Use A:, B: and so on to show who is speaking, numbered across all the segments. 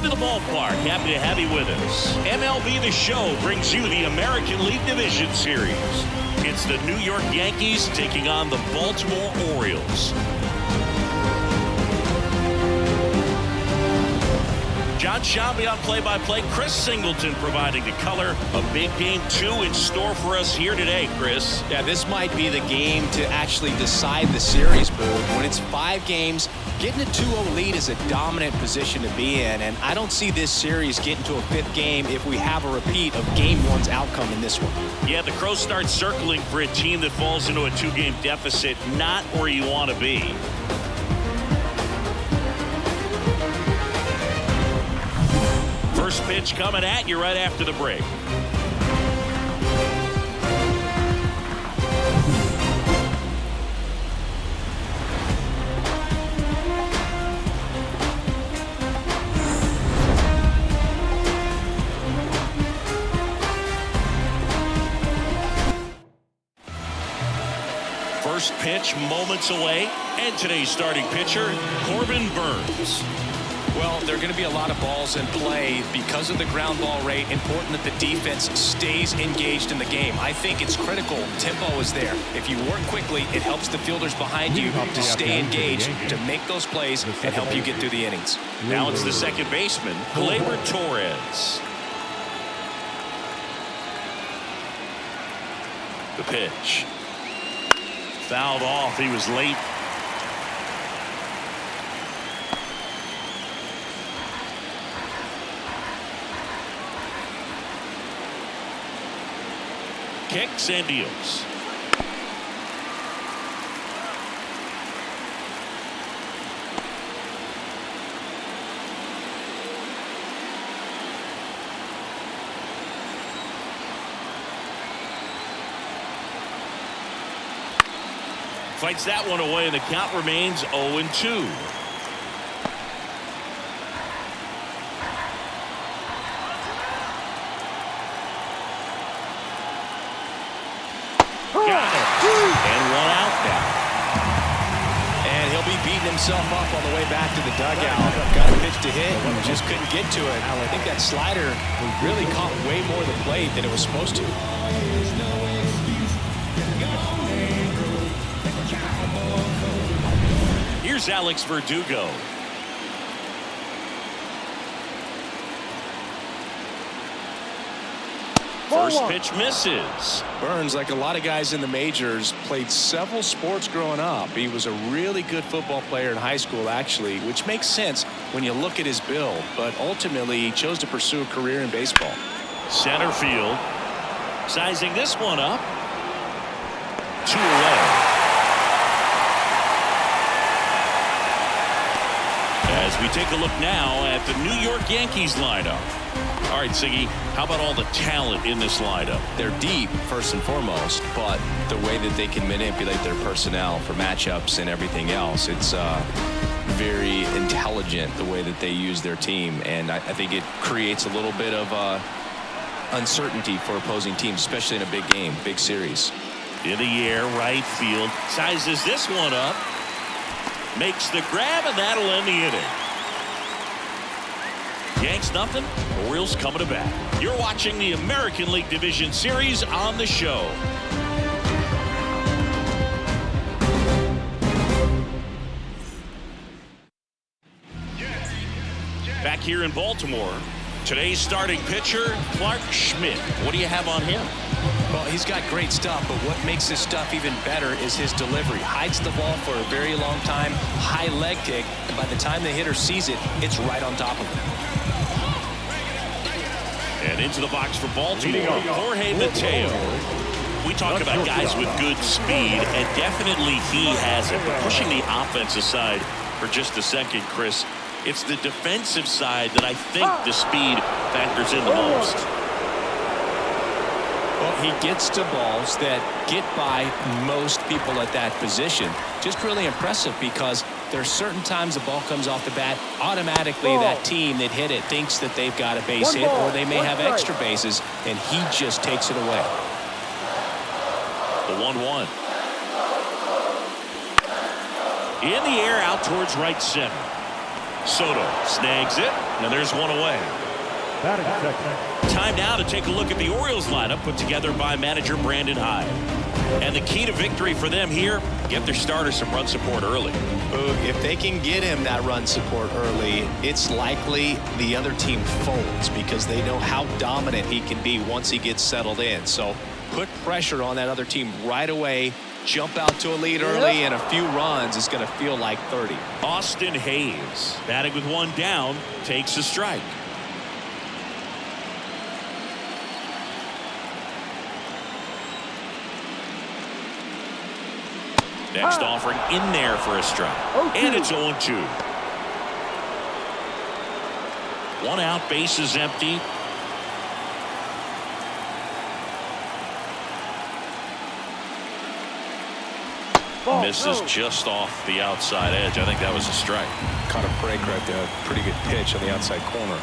A: to the ballpark. Happy to have you with us. MLB The Show brings you the American League Division Series. It's the New York Yankees taking on the Baltimore Orioles. John Sciambi on play-by-play. Chris Singleton providing the color. A big game 2 in store for us here today, Chris.
B: Yeah, this might be the game to actually decide the series, Boo. When it's 5 games, getting a 2-0 lead is a dominant position to be in, and I don't see this series getting to a 5th game if we have a repeat of Game 1's outcome in this one.
A: Yeah, the Crows start circling for a team that falls into a 2-game deficit. Not where you want to be. First pitch coming at you right after the break. First pitch moments away, and today's starting pitcher, Corbin Burns.
B: Well, there are going to be a lot of balls in play because of the ground ball rate. Important that the defense stays engaged in the game. I think it's critical. Tempo is there. If you work quickly, it helps the fielders behind you to stay engaged, to make those plays, and help you get through the innings.
A: Now it's the second baseman, Gleyber Torres. The pitch. Fouled off. He was late. Kicks and deals. Fights that one away, and the count remains 0-2. And one out now.
B: And he'll be beating himself up on the way back to the dugout. Got a pitch to hit and just couldn't get to it. I think that slider really caught way more of the plate than it was supposed to.
A: Here's Alex Verdugo. First pitch misses.
B: Burns, like a lot of guys in the majors, played several sports growing up. He was a really good football player in high school, actually, which makes sense when you look at his build. But ultimately, he chose to pursue a career in baseball.
A: Center field. Sizing this one up. 2 away. As we take a look now at the New York Yankees lineup. All right, Siggy, how about all the talent in this lineup?
B: They're deep, first and foremost, but the way that they can manipulate their personnel for matchups and everything else, it's very intelligent the way that they use their team, and I think it creates a little bit of uncertainty for opposing teams, especially in a big game, big series.
A: In the air, right field, sizes this one up, makes the grab, and that'll end the inning. Yanks nothing, Orioles coming to bat. You're watching the American League Division Series on the show. Back here in Baltimore, today's starting pitcher, Clark Schmidt. What do you have on him?
B: Well, he's got great stuff, but what makes his stuff even better is his delivery. Hides the ball for a very long time, high leg kick, and by the time the hitter sees it, it's right on top of him.
A: And into the box for Baltimore, Jorge Mateo. We talk about guys with good speed, and definitely he has it. But pushing the offense aside for just a second, Chris, it's the defensive side that I think the speed factors in the most.
B: Well, he gets to balls that get by most people at that position. Just really impressive because there's certain times the ball comes off the bat, automatically that team that hit it thinks that they've got a base hit, or they may have extra bases, and he just takes it away.
A: The 1-1. In the air, out towards right center. Soto snags it, and there's one away. Time now to take a look at the Orioles lineup put together by manager Brandon Hyde. And the key to victory for them here, get their starter some run support early.
B: If they can get him that run support early, it's likely the other team folds because they know how dominant he can be once he gets settled in. So put pressure on that other team right away. Jump out to a lead early, and a few runs is going to feel like 30.
A: Austin Hayes, batting with one down, takes a strike. Next offering in there for a strike. And it's 0-2. One out, bases empty. Misses just off the outside edge. I think that was a strike.
B: Caught a break right there. Pretty good pitch on the outside corner.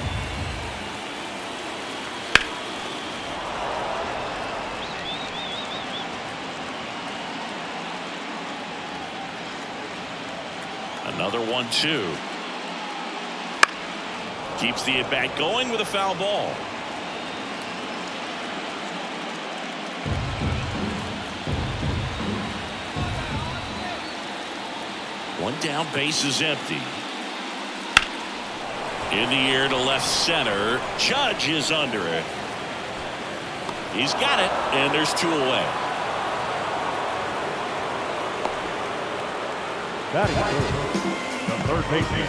A: Another 1-2. Keeps the at-bat going with a foul ball. One down, base is empty. In the air to left center. Judge is under it. He's got it, and there's two away.
C: The third baseman.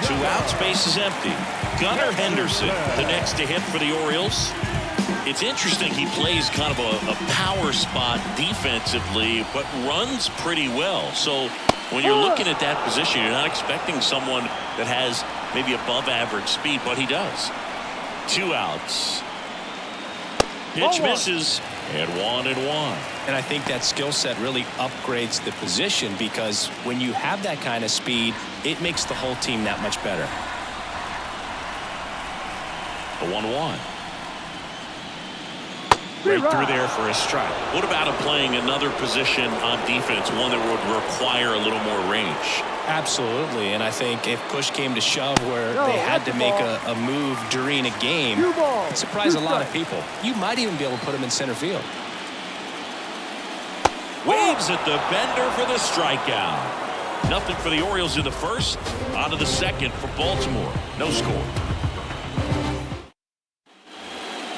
A: 2 outs, base is empty. Gunnar Henderson, the next to hit for the Orioles. It's interesting, he plays kind of a power spot defensively, but runs pretty well. So when you're looking at that position, you're not expecting someone that has maybe above average speed, but he does. 2 outs. Pitch misses, and 1-1.
B: And I think that skill set really upgrades the position because when you have that kind of speed, it makes the whole team that much better.
A: The 1-1. Right through there for a strike. What about him playing another position on defense, one that would require a little more range?
B: Absolutely, and I think if push came to shove where they had to make a move during a game, it surprised a lot of people. You might even be able to put him in center field.
A: Waves at the bender for the strikeout. Nothing for the Orioles in the first. On to the second for Baltimore. No score.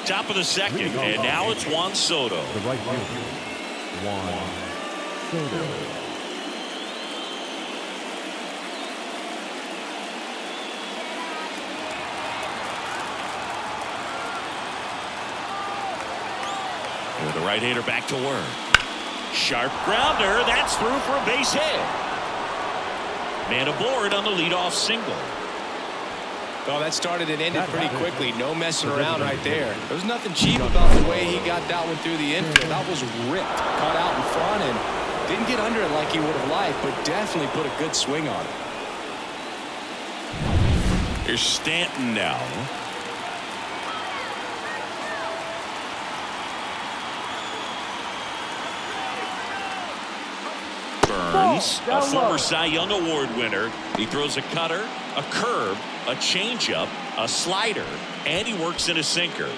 A: Top of the second, and now it's Juan Soto.
C: The right fielder, Juan Soto.
A: And the right-hander back to work. Sharp grounder. That's through for a base hit. Man aboard on the leadoff single.
B: Well, that started and ended pretty quickly. No messing around right there. There was nothing cheap about the way he got that one through the infield. That was ripped. Caught out in front and didn't get under it like he would have liked, but definitely put a good swing on it.
A: Here's Stanton now. Burns, a former Cy Young Award winner. He throws a cutter, a curve, a changeup, a slider, and he works in a sinker.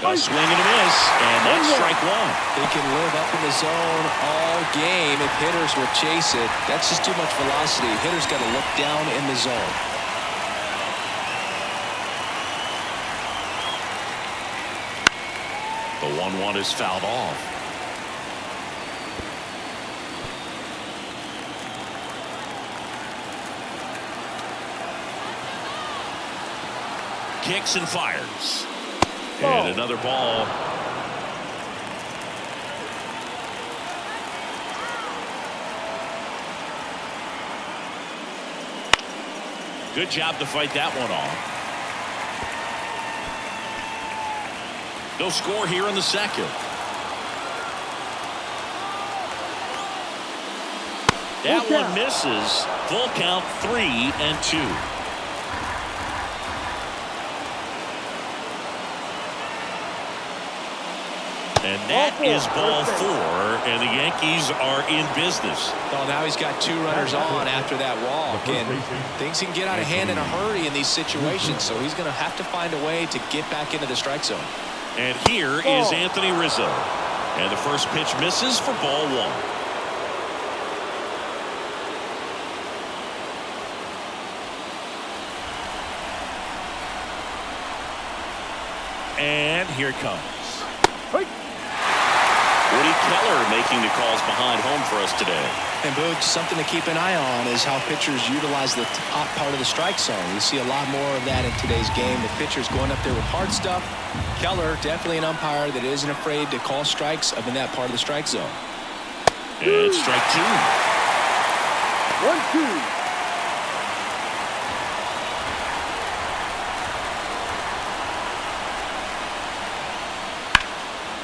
A: A swing and a miss, and that's strike one.
B: They can live up in the zone all game if hitters will chase it. That's just too much velocity. Hitters got to look down in the zone.
A: The 1-1 is fouled off. Kicks and fires. And another ball. Good job to fight that one off. No score here in the second. That one misses. Full count, 3-2. And that is ball 4, and the Yankees are in business.
B: Well, now he's got 2 runners on after that walk, and things can get out of hand in a hurry in these situations, so he's going to have to find a way to get back into the strike zone.
A: And here is Anthony Rizzo, and the first pitch misses for ball 1. And here it comes. Woody Keller making the calls behind home for us today.
B: And Boog, something to keep an eye on is how pitchers utilize the top part of the strike zone. You see a lot more of that in today's game. The pitchers going up there with hard stuff. Keller, definitely an umpire that isn't afraid to call strikes up in that part of the strike zone.
A: And strike 2.
D: 1-2.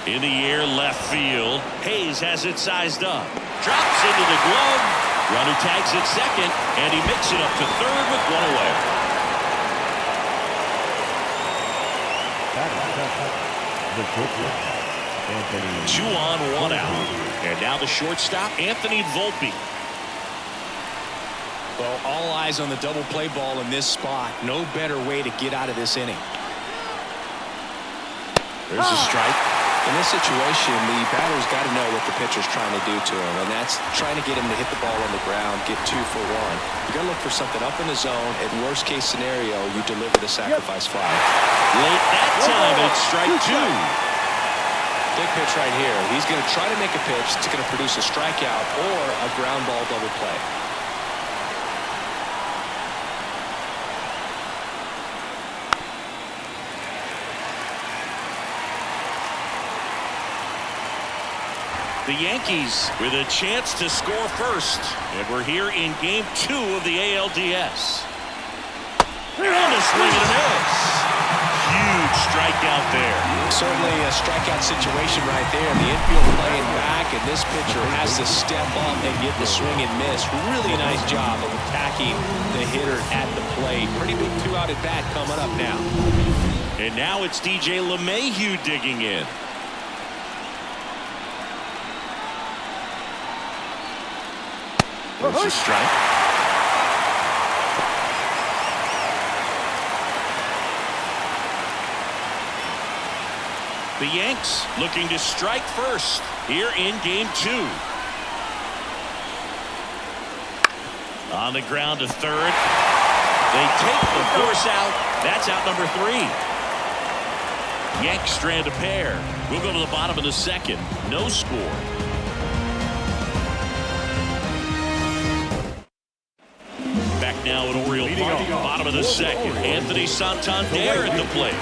A: In the air, left field. Hayes has it sized up. Drops into the glove. Runner tags at second, and he makes it up to third with 1 away. 2 on, 1 out. And now the shortstop, Anthony Volpe.
B: Well, all eyes on the double play ball in this spot. No better way to get out of this inning.
A: There's a strike.
B: In this situation, the batter's got to know what the pitcher's trying to do to him, and that's trying to get him to hit the ball on the ground, get 2 for 1. You got to look for something up in the zone. At worst case scenario, you deliver the sacrifice fly.
A: Late that time, it's strike 2.
B: Big pitch right here. He's going to try to make a pitch that's going to produce a strikeout or a ground ball double play.
A: The Yankees with a chance to score first. And we're here in game 2 of the ALDS. And a swing and a miss. Huge strikeout there.
B: Certainly a strikeout situation right there. The infield playing back, and this pitcher has to step up and get the swing and miss. Really nice job of attacking the hitter at the plate. Pretty big 2-out at bat coming up now.
A: And now it's DJ LeMahieu digging in. There's a strike. The Yanks looking to strike first here in game 2. On the ground to third. They take the force out. That's out number 3. Yanks strand a pair. We'll go to the bottom of the second. No score. Back now at Oriole Park, bottom of the second. Anthony Santander at the plate.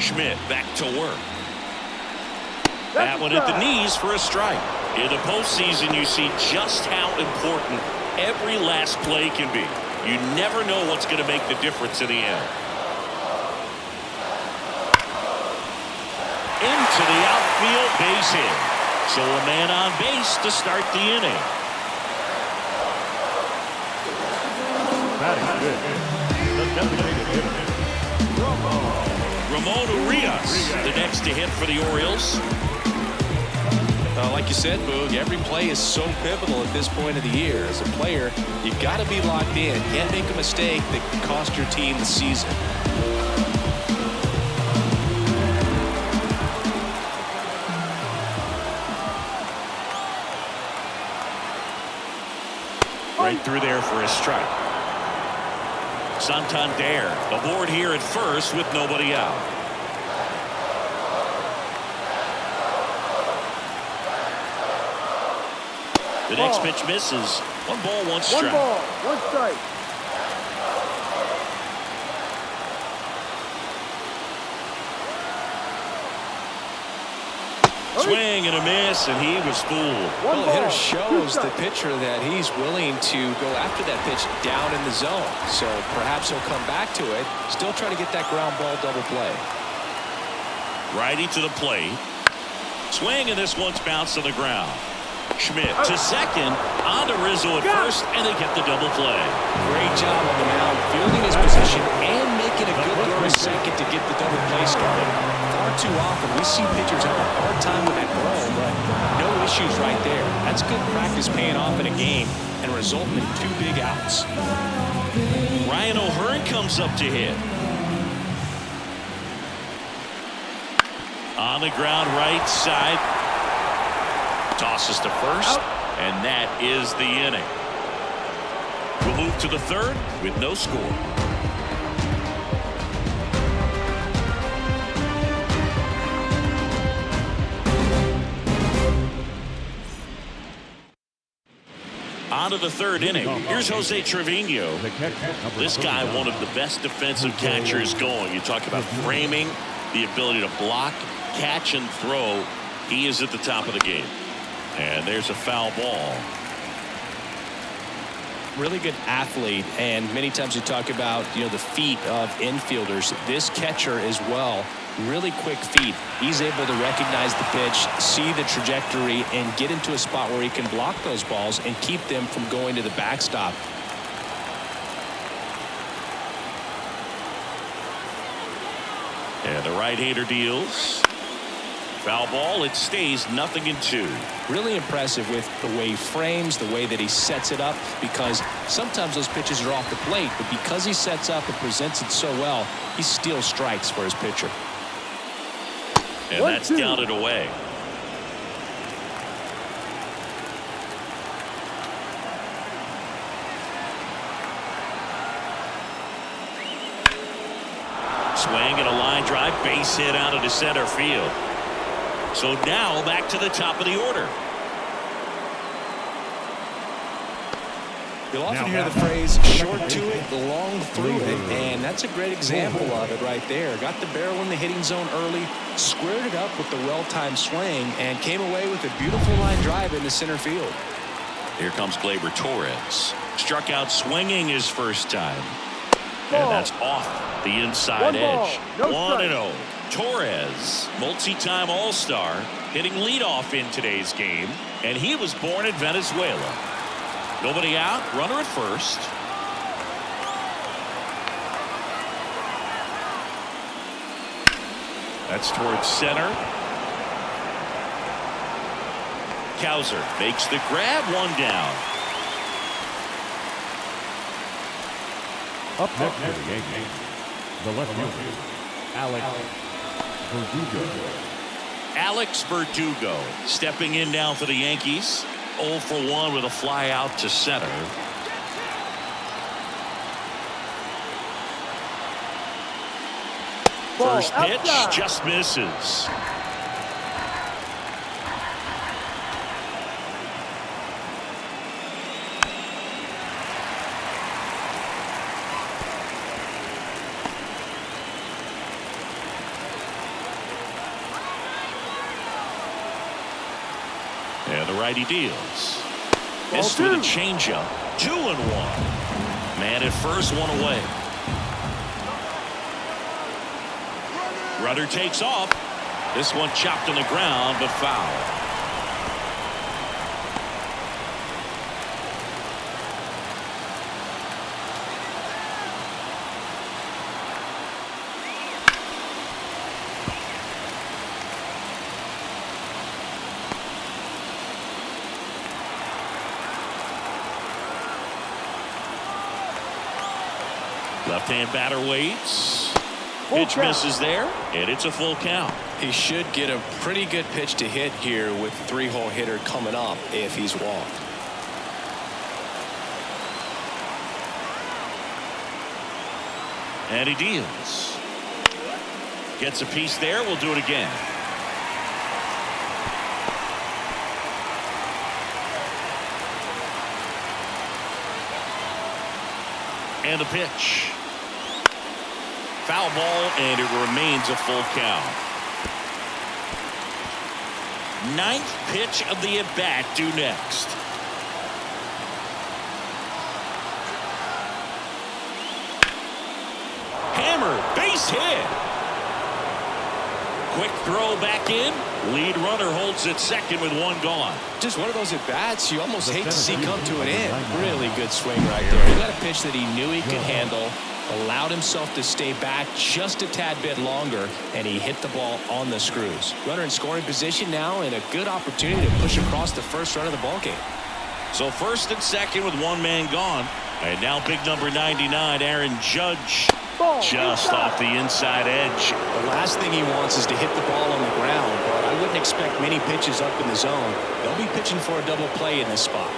A: Schmidt back to work. That one at the knees for a strike. In the postseason, you see just how important every last play can be. You never know what's going to make the difference in the end. Into the outfield, base hit. So a man on base to start the inning. Ramon Urias, the next to hit for the Orioles.
B: Like you said, Boog, every play is so pivotal at this point of the year. As a player, you've got to be locked in. Can't make a mistake that can cost your team the season.
A: Right through there for a strike. Santander aboard here at first with nobody out. The next pitch misses. 1 ball, 1 strike.
D: 1 ball, 1 strike.
A: Swing and a miss, and he was fooled.
B: Well, the hitter shows the pitcher that he's willing to go after that pitch down in the zone. So perhaps he'll come back to it, still try to get that ground ball double play.
A: Righty to the plate. Swing, and this one's bounced to the ground. Schmidt to second, on to Rizzo at first, and they get the double play.
B: Great job on the mound, fielding his position and making a good throw to second to get the double play started. Far too often, we see pitchers have a hard time with that throw, but no issues right there. That's good practice paying off in a game and resulting in 2 big outs.
A: Ryan O'Hearn comes up to hit. On the ground, right side. Tosses to first, and that is the inning. We'll move to the third with no score. On to the third inning. Here's Jose Trevino. This guy, one of the best defensive catchers going. You talk about framing, the ability to block, catch, and throw. He is at the top of the game. And there's a foul ball.
B: Really good athlete, and many times you talk about, the feet of infielders. This catcher as well, really quick feet. He's able to recognize the pitch, see the trajectory, and get into a spot where he can block those balls and keep them from going to the backstop.
A: And the right-hander deals. Foul ball, it stays 0-2.
B: Really impressive with the way he frames, the way that he sets it up, because sometimes those pitches are off the plate, but because he sets up and presents it so well, he steals strikes for his pitcher.
A: And that's down and away. Swing and a line drive, base hit out into center field. So now back to the top of the order.
B: You'll often hear the phrase short to it, long through it, and that's a great example of it right there. Got the barrel in the hitting zone early, squared it up with the well-timed swing, and came away with a beautiful line drive into center field.
A: Here comes Gleyber Torres. Struck out swinging his first time. And that's off the inside edge. 1-0. Torres, multi-time All-Star, hitting leadoff in today's game, and he was born in Venezuela. Nobody out, runner at first. That's towards center. Cowser makes the grab, one down.
C: Up next for the Yankees, the left fielder,
A: Alex Verdugo stepping in now for the Yankees. 0 for 1 with a fly out to center. First pitch just misses. And the righty deals. Missed with a changeup. 2-1. Man at first, one away. Rudder takes off. This one chopped on the ground, but foul. Left-hand batter waits. Pitch misses there, and it's a full count.
B: He should get a pretty good pitch to hit here with the 3-hole hitter coming up if he's walked.
A: And he deals. Gets a piece there. We'll do it again. And the pitch. Foul ball, and it remains a full count. 9th pitch of the at-bat due next. Hammer, base hit. quick throw back in. Lead runner holds it second with one gone.
B: Just one of those at-bats you almost hate to see come to an end. Really good swing right there. He got a pitch that he knew he could handle, allowed himself to stay back just a tad bit longer, and he hit the ball on the screws. Runner in scoring position now, and a good opportunity to push across the first run of the ballgame.
A: So first and second with one man gone. And now big number 99, Aaron Judge, just off the inside edge.
B: The last thing he wants is to hit the ball on the ground, but I wouldn't expect many pitches up in the zone. They'll be pitching for a double play in this spot.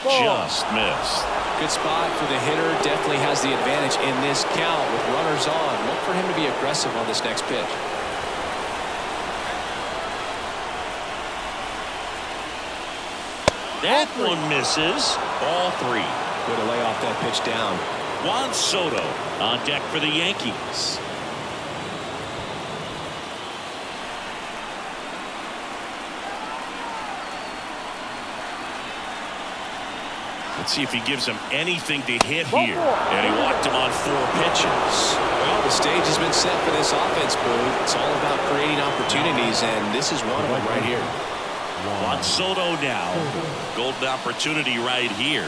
A: Just missed.
B: Good spot for the hitter. Definitely has the advantage in this count with runners on. Look for him to be aggressive on this next pitch.
A: That one misses. Ball three.
B: Way to lay off that pitch down.
A: Juan Soto on deck for the Yankees. Let's see if he gives him anything to hit here. And he walked him on 4 pitches.
B: Well, the stage has been set for this offense, Boo. It's all about creating opportunities, and this is one of them right here.
A: Juan Soto now. Golden opportunity right here.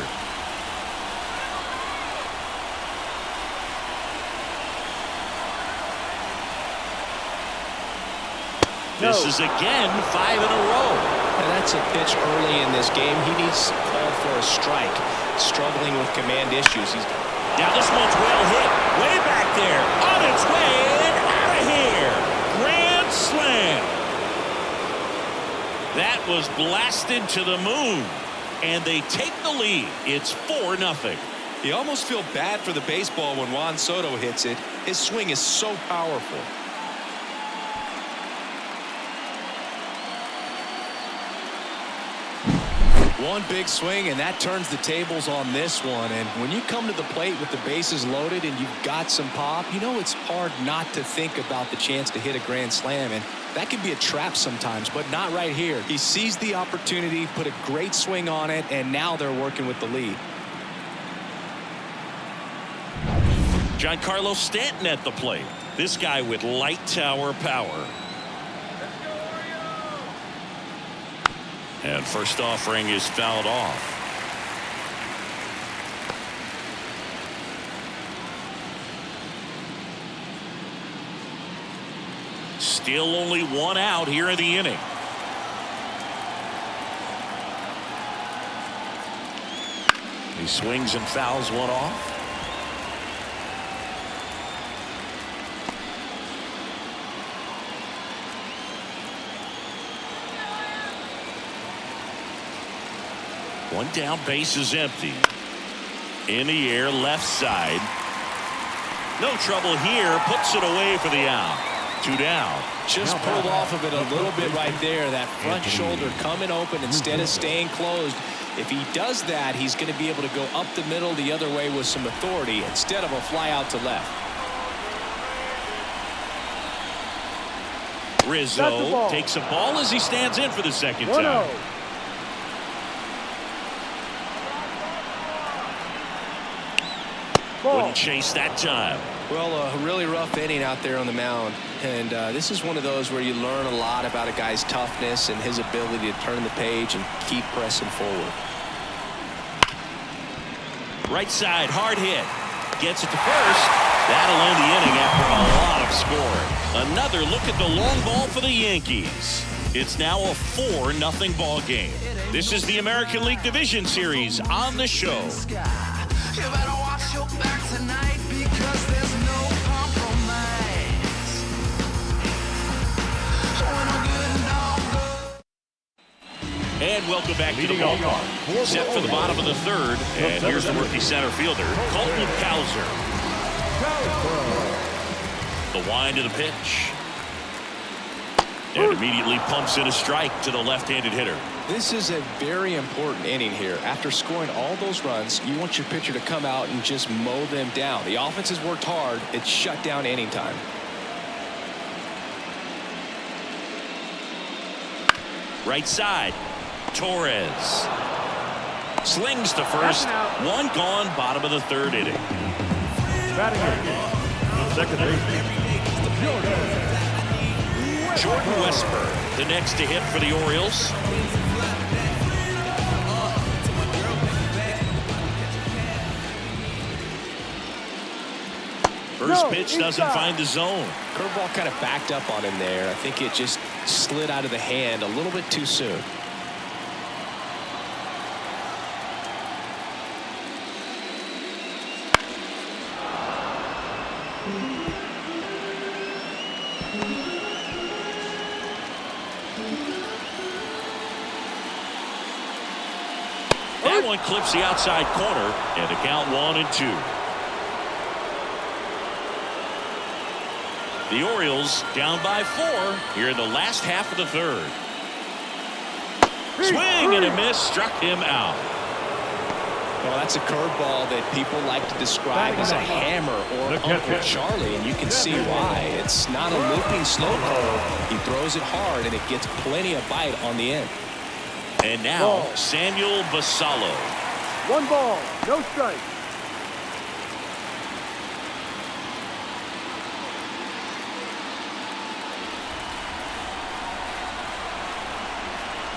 A: This is again 5 in a row.
B: And that's a pitch early in this game. He needs called for a strike. Struggling with command issues.
A: Now this one's well hit. Way back there. On its way and out of here. Grand slam. That was blasted to the moon. And they take the lead. It's 4-0.
B: You almost feel bad for the baseball when Juan Soto hits it. His swing is so powerful. One big swing, and that turns the tables on this one. And when you come to the plate with the bases loaded and you've got some pop, you know it's hard not to think about the chance to hit a grand slam. And that can be a trap sometimes, but not right here. He seized the opportunity, put a great swing on it, and now they're working with the lead.
A: Giancarlo Stanton at the plate. This guy with light tower power. And first offering is fouled off. Still only one out here in the inning. He swings and fouls one off. One down, base is empty. In the air, left side. No trouble here. Puts it away for the out. 2 down.
B: Just pulled off of it a little bit right there. That front shoulder coming open instead of staying closed. If he does that, he's going to be able to go up the middle the other way with some authority instead of a fly out to left.
A: Rizzo takes a ball as he stands in for the second time. Wouldn't chase that time.
B: Well, a really rough inning out there on the mound. And this is one of those where you learn a lot about a guy's toughness and his ability to turn the page and keep pressing forward.
A: Right side, hard hit. Gets it to first. That'll end the inning after a lot of scoring. Another look at the long ball for the Yankees. It's now a 4-0 ball game. This is the American League Division Series on the show.
D: You better watch your back tonight because there's no compromise. When I'm good and all good.
A: And welcome back to the ballpark. Set for the bottom of the third. And here's the rookie center fielder, Colton Cowser. The wind of the pitch. And immediately pumps in a strike to the left-handed hitter.
B: This is a very important inning here. After scoring all those runs, you want your pitcher to come out and just mow them down. The offense has worked hard. It's shut down inning time.
A: Right side, Torres. Slings to first. One gone, bottom of the third inning.
C: Batting in, the second baseman,
A: Jordan Westburg, the next to hit for the Orioles. First pitch doesn't find the zone.
B: Curveball kind of backed up on him there. I think it just slid out of the hand a little bit too soon.
A: That one clips the outside corner, and the count 1-2. The Orioles down by 4 here in the last half of the third. Swing and a miss, struck him out.
B: Well, that's a curveball that people like to describe as a hammer or Uncle Charlie, and you can see why. It's not a looping slow curve. He throws it hard, and it gets plenty of bite on the end.
A: And now, Samuel Basallo.
C: 1 ball, no strike.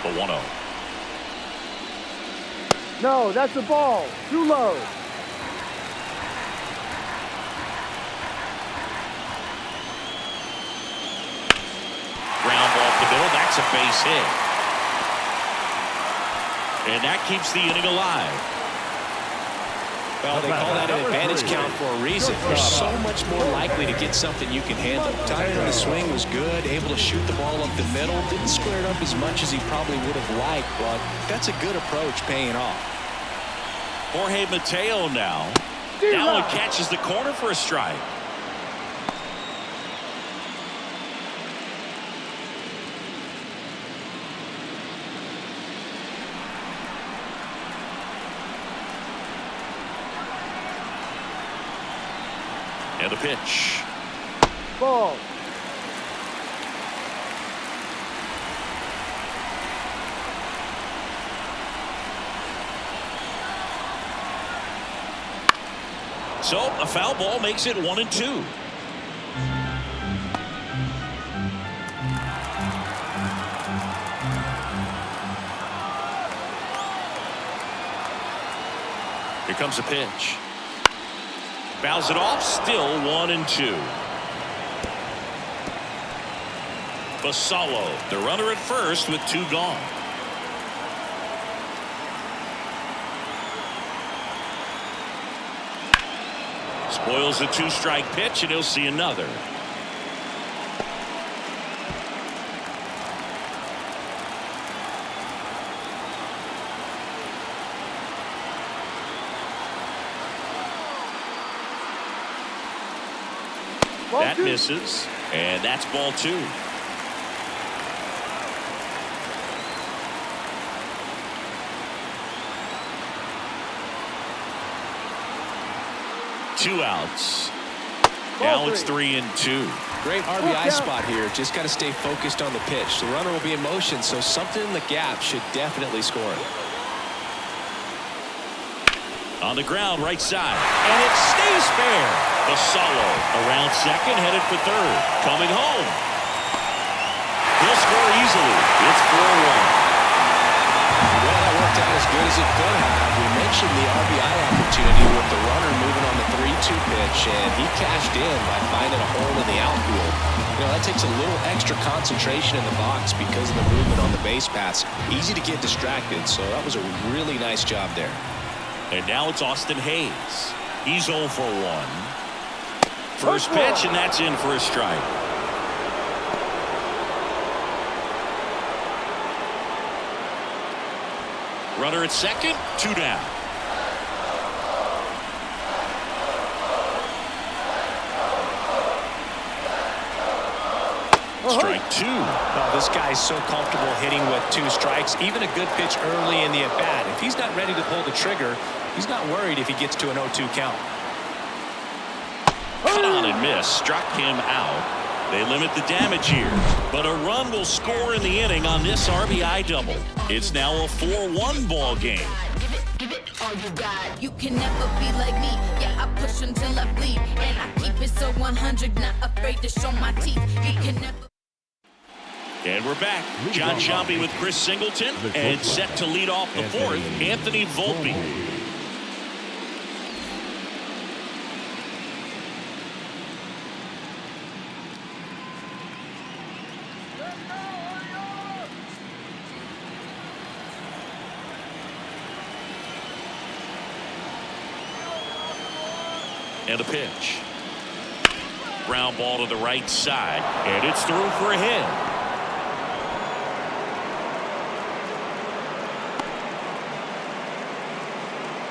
A: The 1-0.
C: No, that's a ball. Too low.
A: Ground ball up the middle. That's a base hit. And that keeps the inning alive.
B: Well, they call that an advantage count for a reason. You're so much more likely to get something you can handle. Timing on the swing was good, able to shoot the ball up the middle. Didn't square it up as much as he probably would have liked, but that's a good approach paying off.
A: Jorge Mateo now. That one catches the corner for a strike. And the pitch.
C: Ball.
A: So a foul ball makes it 1-2. Here comes a pitch. Fouls it off, still 1-2. Basallo, the runner at first with 2 gone. Spoils the 2-strike pitch, and he'll see another. That misses, and that's ball 2. Two outs. Now it's 3-2.
B: Great RBI spot here. Just got to stay focused on the pitch. The runner will be in motion, so something in the gap should definitely score it.
A: On the ground, right side, and it stays fair. Basallo around second, headed for third. Coming home. He'll score easily. It's 4-1.
B: Well, that worked out as good as it could have. We mentioned the RBI opportunity with the runner moving on the 3-2 pitch, and he cashed in by finding a hole in the outfield. You know, that takes a little extra concentration in the box because of the movement on the base paths. Easy to get distracted, so that was a really nice job there.
A: And now it's Austin Hayes. He's 0 for 1. First pitch, and that's in for a strike. Runner at second, 2 down. Strike 2.
B: Oh, this guy's so comfortable hitting with 2 strikes. Even a good pitch early in the at-bat. If he's not ready to pull the trigger, he's not worried if he gets to an 0-2 count.
A: Cut on and miss. Struck him out. They limit the damage here, but a run will score in the inning on this RBI double. It's now a 4-1 ball game.
E: all you got. You can never be like me. Yeah, I push until I bleed, and I keep it so 100, not afraid to show my teeth. You can never.
A: And we're back. John Sciambi with Chris Singleton, and set to lead off the fourth, Anthony Volpe. And the pitch. Ground ball to the right side, and it's through for a hit.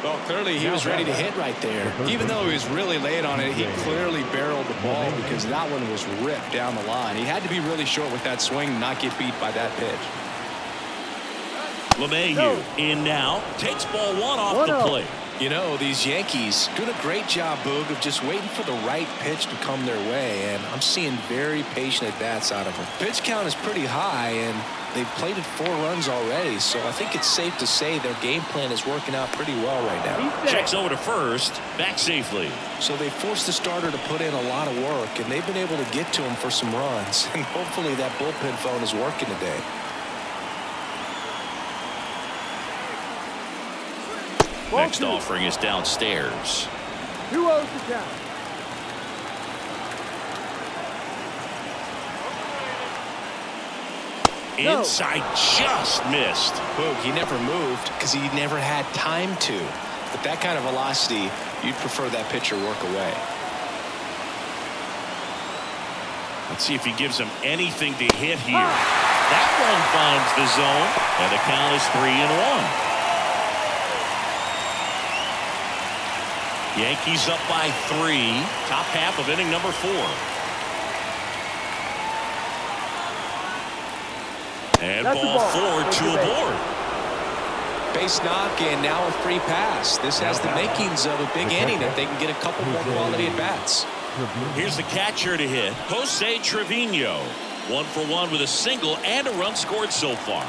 B: Well, clearly he was ready to hit right there. Even though he was really late on it, he clearly barreled the ball because that one was ripped down the line. He had to be really short with that swing and not get beat by that pitch.
A: LeMahieu in now, takes ball one off the plate.
B: You know, these Yankees doing a great job, Boog, of just waiting for the right pitch to come their way, and I'm seeing very patient at-bats out of them. Pitch count is pretty high, and they've plated 4 runs already, so I think it's safe to say their game plan is working out pretty well right now.
A: Checks over to first, back safely.
B: So they forced the starter to put in a lot of work, and they've been able to get to him for some runs, and hopefully that bullpen phone is working today.
A: Next offering is downstairs.
F: 2-0 to count.
A: Inside, just missed.
B: Boog, he never moved because he never had time to. With that kind of velocity, you'd prefer that pitcher work away.
A: Let's see if he gives him anything to hit here. That one finds the zone, and the count is 3-1. Yankees up by 3. Top half of inning number 4. And ball 4 to a board.
B: Base knock and now a free pass. This has the makings of a big inning if they can get a couple more quality at bats.
A: Here's the catcher to hit, Jose Trevino. 1 for 1 with a single and a run scored so far.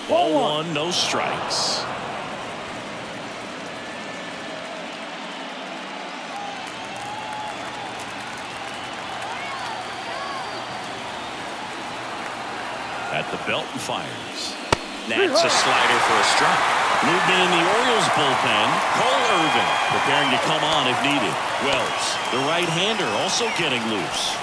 A: Ball 1, no strikes. At the belt and fires. That's a slider for a strike. Movement in the Orioles bullpen. Cole Irvin preparing to come on if needed. Wells, the right-hander, also getting loose.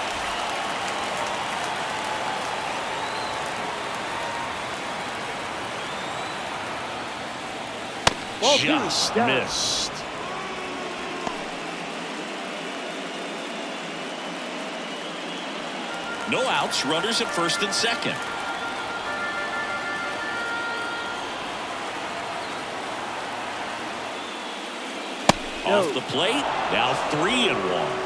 A: Just missed. No outs, runners at first and second. Off the plate, now 3-1.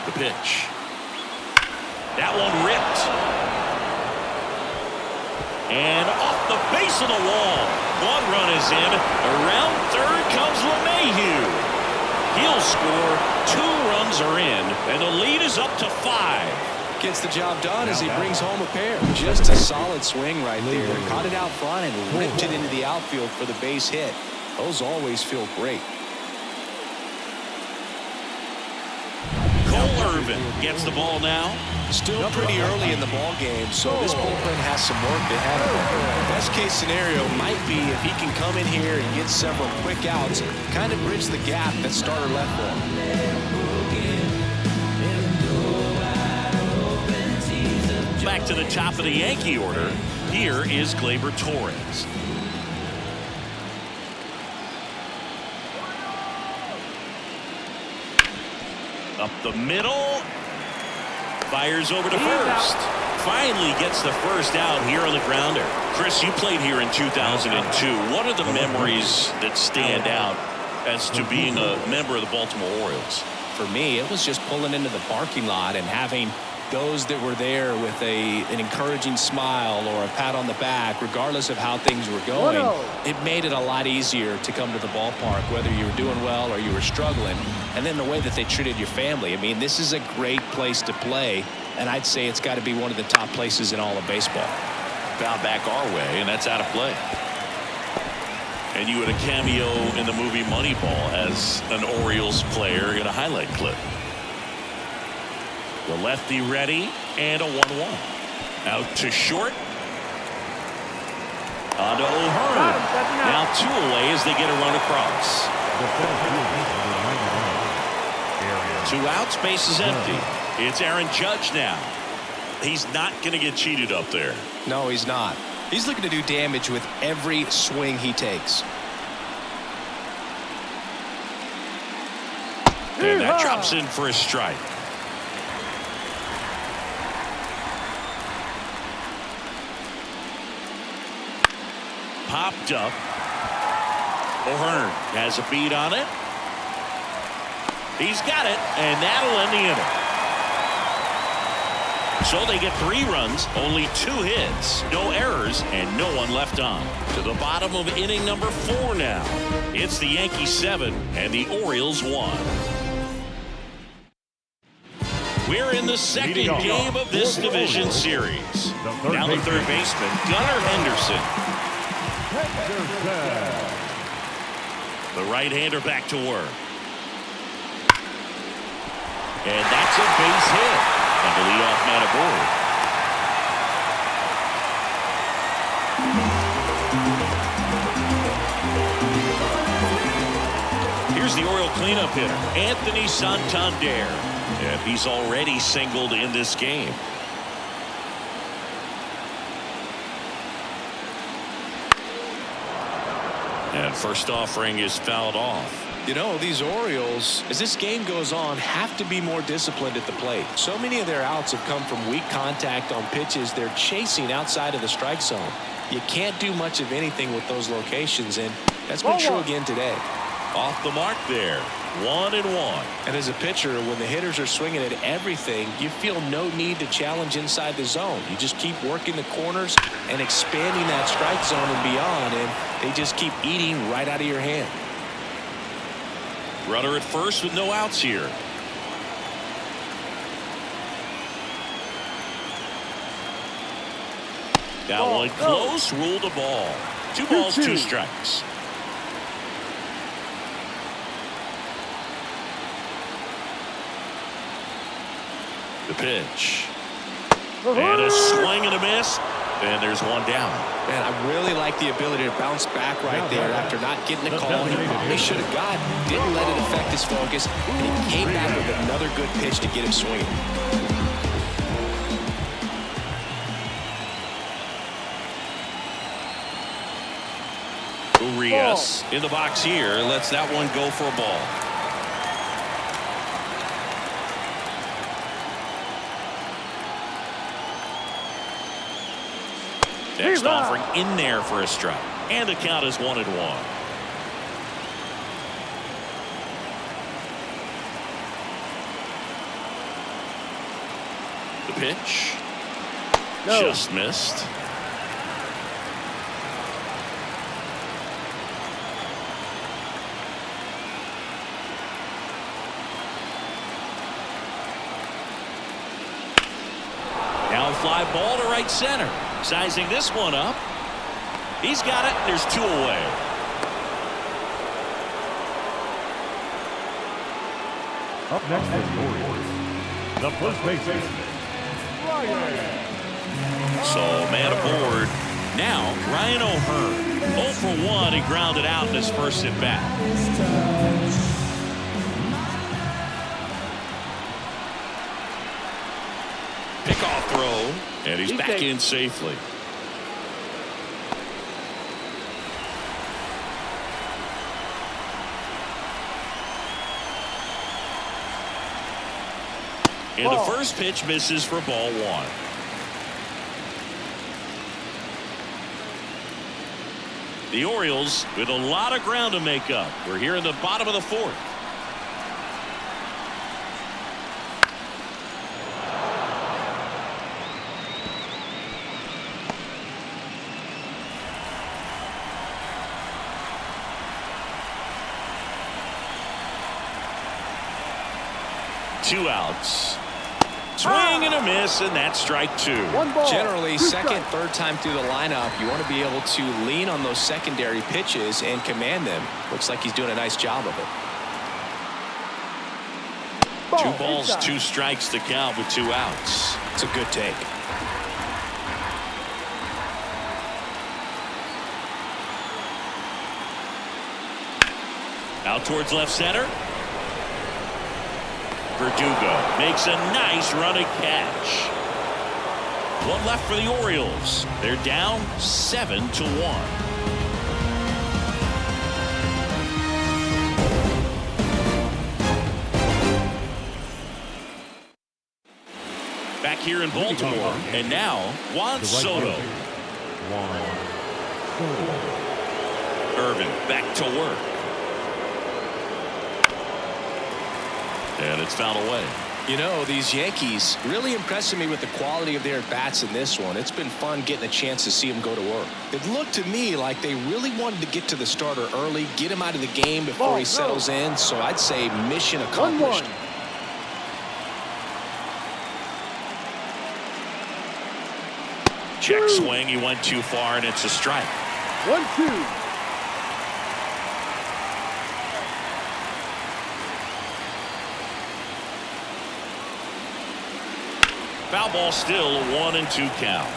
A: The pitch. That one ripped. And off the base of the wall. 1 run is in. Around third comes LeMahieu. He'll score. 2 runs are in. And the lead is up to 5.
B: Gets the job done as he brings home a pair. Just a solid swing right there. Caught it out front and ripped it into the outfield for the base hit. Those always feel great.
A: Cole Irvin gets the ball now.
B: Still pretty early in the ball game, so this bullpen has some work ahead of him. Best case scenario might be if he can come in here and get several quick outs, kind of bridge the gap that starter left for him.
A: Back to the top of the Yankee order. Here is Gleyber Torres. Up the middle. Fires over to first. Finally gets the first out here on the grounder. Chris, you played here in 2002. What are the memories that stand out as to being a member of the Baltimore Orioles?
B: For me, it was just pulling into the parking lot and having those that were there with an encouraging smile or a pat on the back, regardless of how things were going. It made it a lot easier to come to the ballpark, whether you were doing well or you were struggling. And then the way that they treated your family. I mean, this is a great place to play, and I'd say it's got to be one of the top places in all of baseball.
A: Foul back our way, and that's out of play. And you had a cameo in the movie Moneyball as an Orioles player in a highlight clip. The lefty ready, and a 1-1. Out to short. On to O'Hearn. Now 2 away as they get a run across. 2 outs, base is empty. It's Aaron Judge now. He's not going to get cheated up there.
B: No, he's not. He's looking to do damage with every swing he takes.
A: And that drops in for a strike. Popped up. O'Hearn has a beat on it. He's got it, and that'll end the inning. So they get 3 runs, only 2 hits, no errors, and no one left on. To the bottom of inning number 4 now. It's the Yankees 7 and the Orioles 1. We're in the second game of this division series. Now the third baseman, Gunnar Henderson. The right-hander back to work. And that's a base hit. And the leadoff man aboard. Here's the Oriole cleanup hitter, Anthony Santander. And he's already singled in this game. And first offering is fouled off.
B: You know, these Orioles, as this game goes on, have to be more disciplined at the plate. So many of their outs have come from weak contact on pitches they're chasing outside of the strike zone. You can't do much of anything with those locations, and that's been true again today.
A: Off the mark there. 1-1.
B: And as a pitcher, when the hitters are swinging at everything, you feel no need to challenge inside the zone. You just keep working the corners and expanding that strike zone and beyond, and they just keep eating right out of your hand.
A: Runner at first with no outs here. That one close, ruled a ball. 2 balls, 2 strikes. The pitch. And a swing and a miss. And there's one down.
B: Man, I really like the ability to bounce back right there after not getting the call he probably should have got. Didn't let it affect his focus, and he came back with another good pitch to get him swinging.
A: Urias in the box here lets that one go for a ball. Next offering in there for a strike. And the count is 1-1. The pitch. Just missed. Now a fly ball to right center. Sizing this one up. He's got it. There's 2 away.
C: Up next is Orioles. The first baseman, Ryan.
A: So man aboard. Now Ryan O'Hearn. 0 for 1. He grounded out in his first at bat. Pickoff throw. And he's back in safely. And the first pitch misses for ball 1. The Orioles with a lot of ground to make up. We're here in the bottom of the 4th. 2 outs. Swing and a miss, and that's strike 2.
B: Generally, second, third time through the lineup, you want to be able to lean on those secondary pitches and command them. Looks like he's doing a nice job of it.
A: 2 balls, 2 strikes to count with 2 outs.
B: It's a good take.
A: Out towards left center. Verdugo makes a nice running catch. 1 left for the Orioles. They're down 7-1. Back here in Baltimore, and now Juan Soto. Irvin back to work. And it's fouled away.
B: You know, these Yankees really impressing me with the quality of their bats in this one. It's been fun getting a chance to see them go to work. It looked to me like they really wanted to get to the starter early, get him out of the game before he settles in. So I'd say mission accomplished.
A: Check swing. He went too far, and it's a strike.
C: 1-2.
A: Foul ball still, a 1-2 count.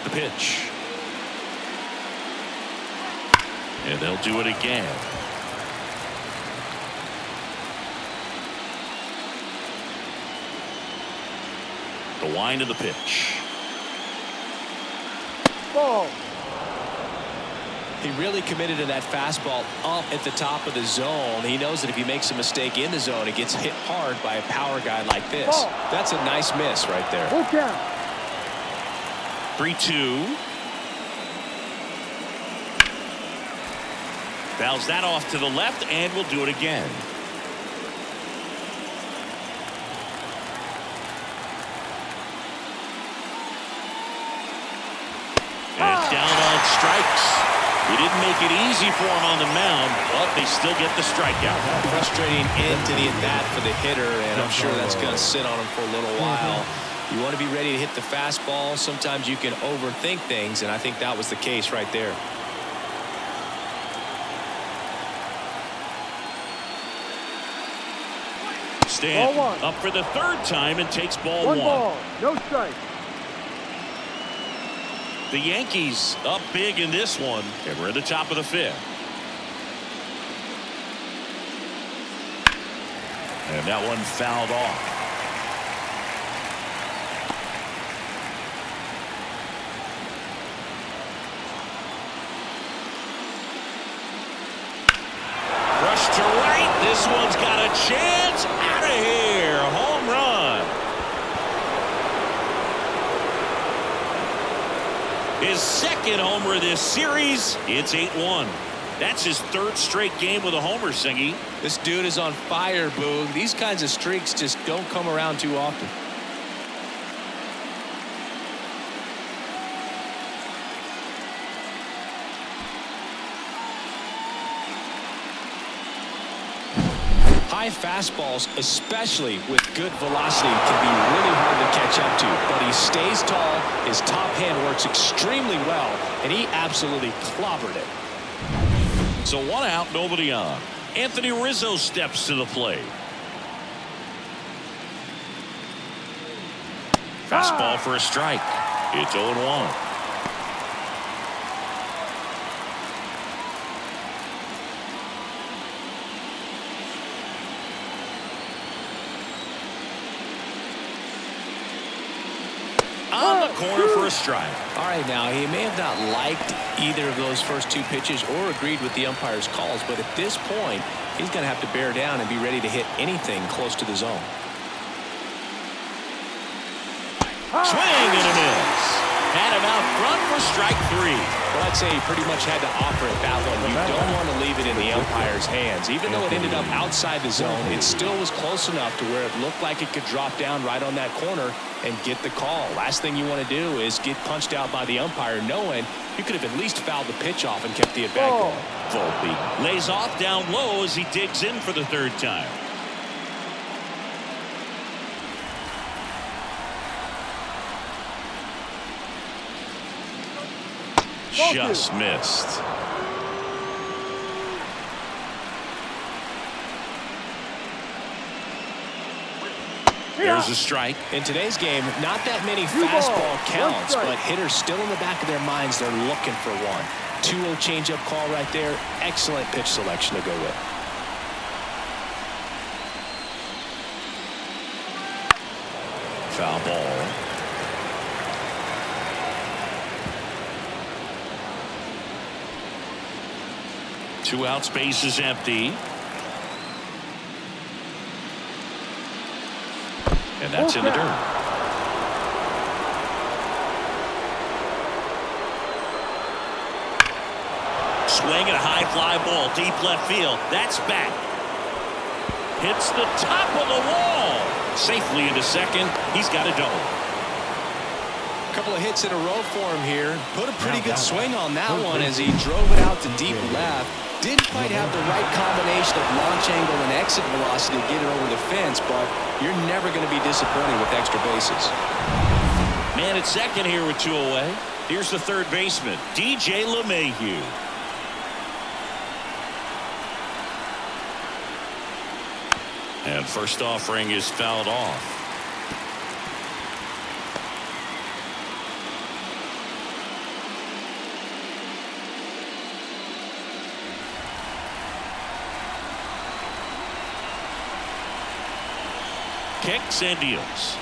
A: The pitch. And they'll do it again. The wind of the pitch.
C: Ball.
B: He really committed to that fastball up at the top of the zone. He knows that if he makes a mistake in the zone, it gets hit hard by a power guy like this.
C: Ball.
B: That's a nice miss right there.
C: Full count.
A: 3-2. Fouls that off to the left, and we'll do it again. And down on strikes. He didn't make it easy for him on the mound, but they still get the strikeout.
B: Frustrating end to the at-bat for the hitter, and I'm sure that's going to sit on him for a little while. You want to be ready to hit the fastball. Sometimes you can overthink things, and I think that was the case right there.
A: Stanton
C: Ball 1.
A: up for the 3rd time and takes ball
C: 1
A: 1.
C: ball, no strike.
A: The Yankees up big in this one, and we're at the top of the 5th. And that one fouled off. Rush to right. This one's got a chance. Out of here. Home run. His 2nd homer this series. It's 8-1. That's his 3rd straight game with a homer, Singy.
B: This dude is on fire, Boog. These kinds of streaks just don't come around too often. High fastballs, especially with good velocity, can be really hard to catch up to. But he stays tall, his top hand works extremely well, and he absolutely clobbered it.
A: So 1 out, nobody on. Anthony Rizzo steps to the plate. Fastball for a strike. It's 0-1. On the corner for a strike.
B: All right, now, he may have not liked either of those first 2 pitches or agreed with the umpire's calls, but at this point, he's going to have to bear down and be ready to hit anything close to the zone.
A: Swing and a miss. Had him out front for strike 3.
B: Well, I'd say he pretty much had to offer it that one. You don't want to leave it in the umpire's hands. Even though it ended up outside the zone, it still was close enough to where it looked like it could drop down right on that corner and get the call. Last thing you want to do is get punched out by the umpire knowing you could have at least fouled the pitch off and kept the at-bat going.
A: Volpe lays off down low as he digs in for the 3rd time. Just missed. There's a strike.
B: In today's game, not that many fastball counts, but hitters still in the back of their minds, they're looking for one. 2-0 changeup call right there. Excellent pitch selection to go with.
A: Foul ball. Two out, space is empty. And that's in the dirt. Swing and a high fly ball, deep left field. That's back. Hits the top of the wall. Safely into second. He's got a double.
B: A couple of hits in a row for him here. Put a pretty good swing on that one as he drove it out to deep left. Didn't quite have the right combination of launch angle and exit velocity to get it over the fence, but you're never going to be disappointed with extra bases.
A: Man at second here with 2 away. Here's the 3rd baseman, DJ LeMahieu. And first offering is fouled off. Kicks and deals.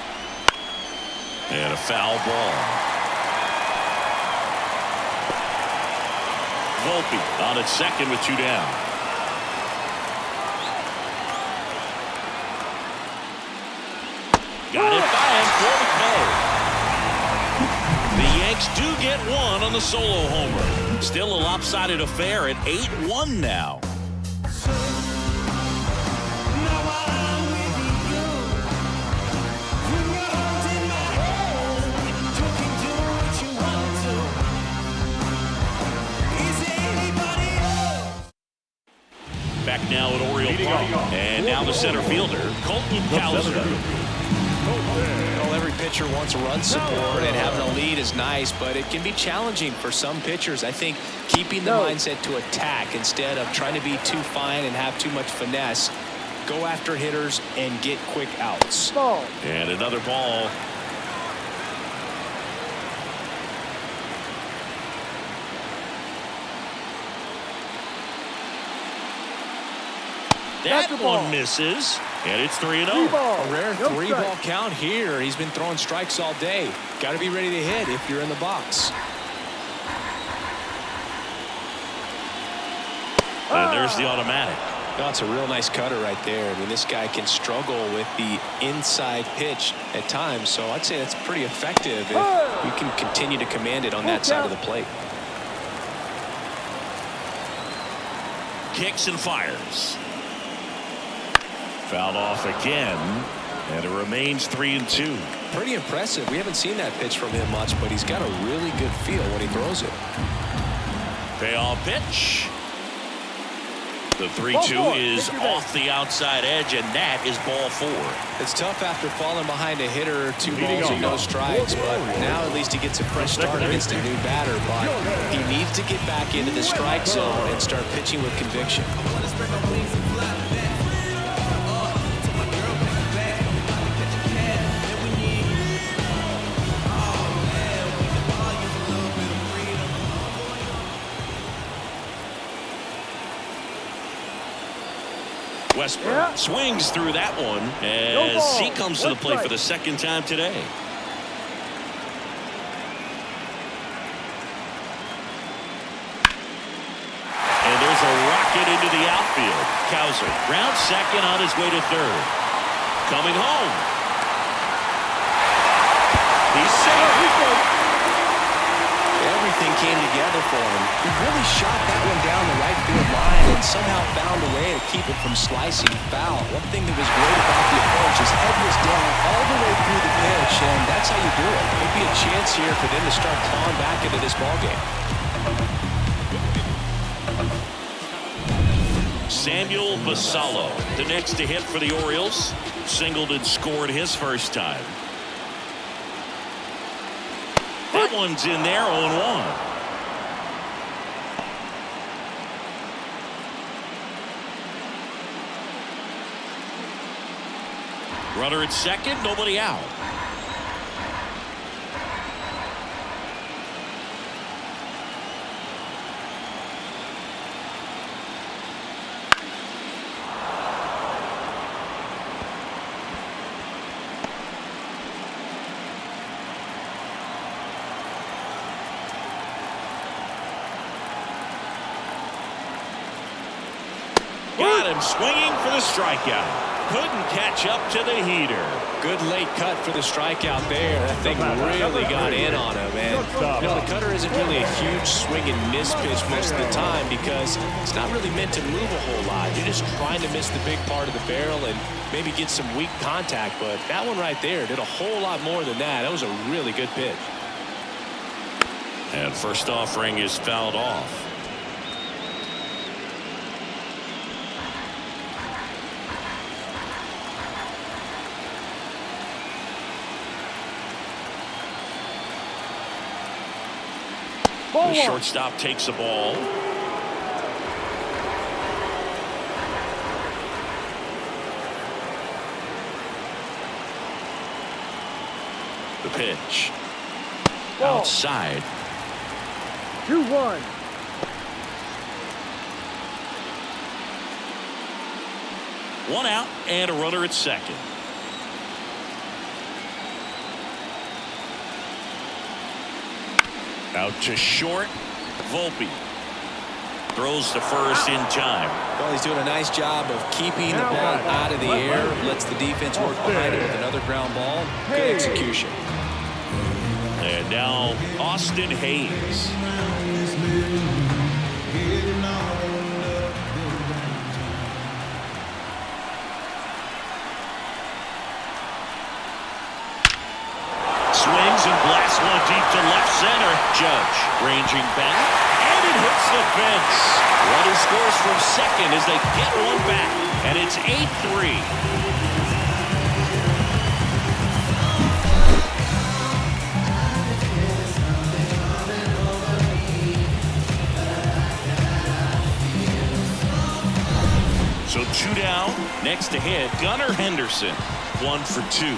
A: And a foul ball. Volpe on at second with 2 down. Got it by him for the play. The Yanks do get one on the solo homer. Still a lopsided affair at 8-1 now. Back now at Oriole Park. And now the center fielder, Colton Cowser.
B: Well, every pitcher wants run support, and having a lead is nice, but it can be challenging for some pitchers. I think keeping the mindset to attack instead of trying to be too fine and have too much finesse. Go after hitters and get quick outs.
A: And another ball. That one misses, and it's 3-0.
B: A rare 3-ball count here. He's been throwing strikes all day. Got to be ready to hit if you're in the box.
A: And there's the automatic.
B: That's a real nice cutter right there. I mean, this guy can struggle with the inside pitch at times, so I'd say that's pretty effective if you can continue to command it on that side of the plate.
A: Kicks and fires. Fouled off again, and it remains 3-2.
B: Pretty impressive. We haven't seen that pitch from him much, but he's got a really good feel when he throws it.
A: Payoff pitch. The 3-2 is off the outside edge, and that is ball 4.
B: It's tough after falling behind a hitter, 2 balls and no strikes, but now at least he gets a fresh start against a new batter. But he needs to get back into the strike zone and start pitching with conviction.
A: Westbrook swings through that one as he comes to the plate for the 2nd time today. And there's a rocket into the outfield. Cowser grounds second on his way to 3rd. Coming home. He's safe.
B: together for him. He really shot that one down the right field line and somehow found a way to keep it from slicing foul. One thing that was great about the approach, his head was down all the way through the pitch, and that's how you do it. Could be a chance here for them to start clawing back into this ballgame.
A: Samuel Basallo, the next to hit for the Orioles. Singleton scored his first time. That one's in there, 0-1. Runner at second, nobody out. Got him swinging for the strikeout. Couldn't catch up to the heater.
B: Good late cut for the strikeout there. That thing really got in on him. And you know, the cutter isn't really a huge swing and miss pitch most of the time because it's not really meant to move a whole lot. You're just trying to miss the big part of the barrel and maybe get some weak contact. But that one right there did a whole lot more than that. That was a really good pitch.
A: And first offering is fouled off. The shortstop takes the ball. The pitch. Outside.
C: 2-1.
A: One out and a runner at second. Out to short. Volpe throws to first in time.
B: Well, he's doing a nice job of keeping the ball out of the air. Lets the defense work behind it with another ground ball. Good execution.
A: And now Austin Hayes. Swings and blasts one deep to left center. Judge ranging back, and it hits the fence. Runner scores from second as they get one back, and it's 8-3. So 2 down. Next to hit, Gunnar Henderson. 1 for 2.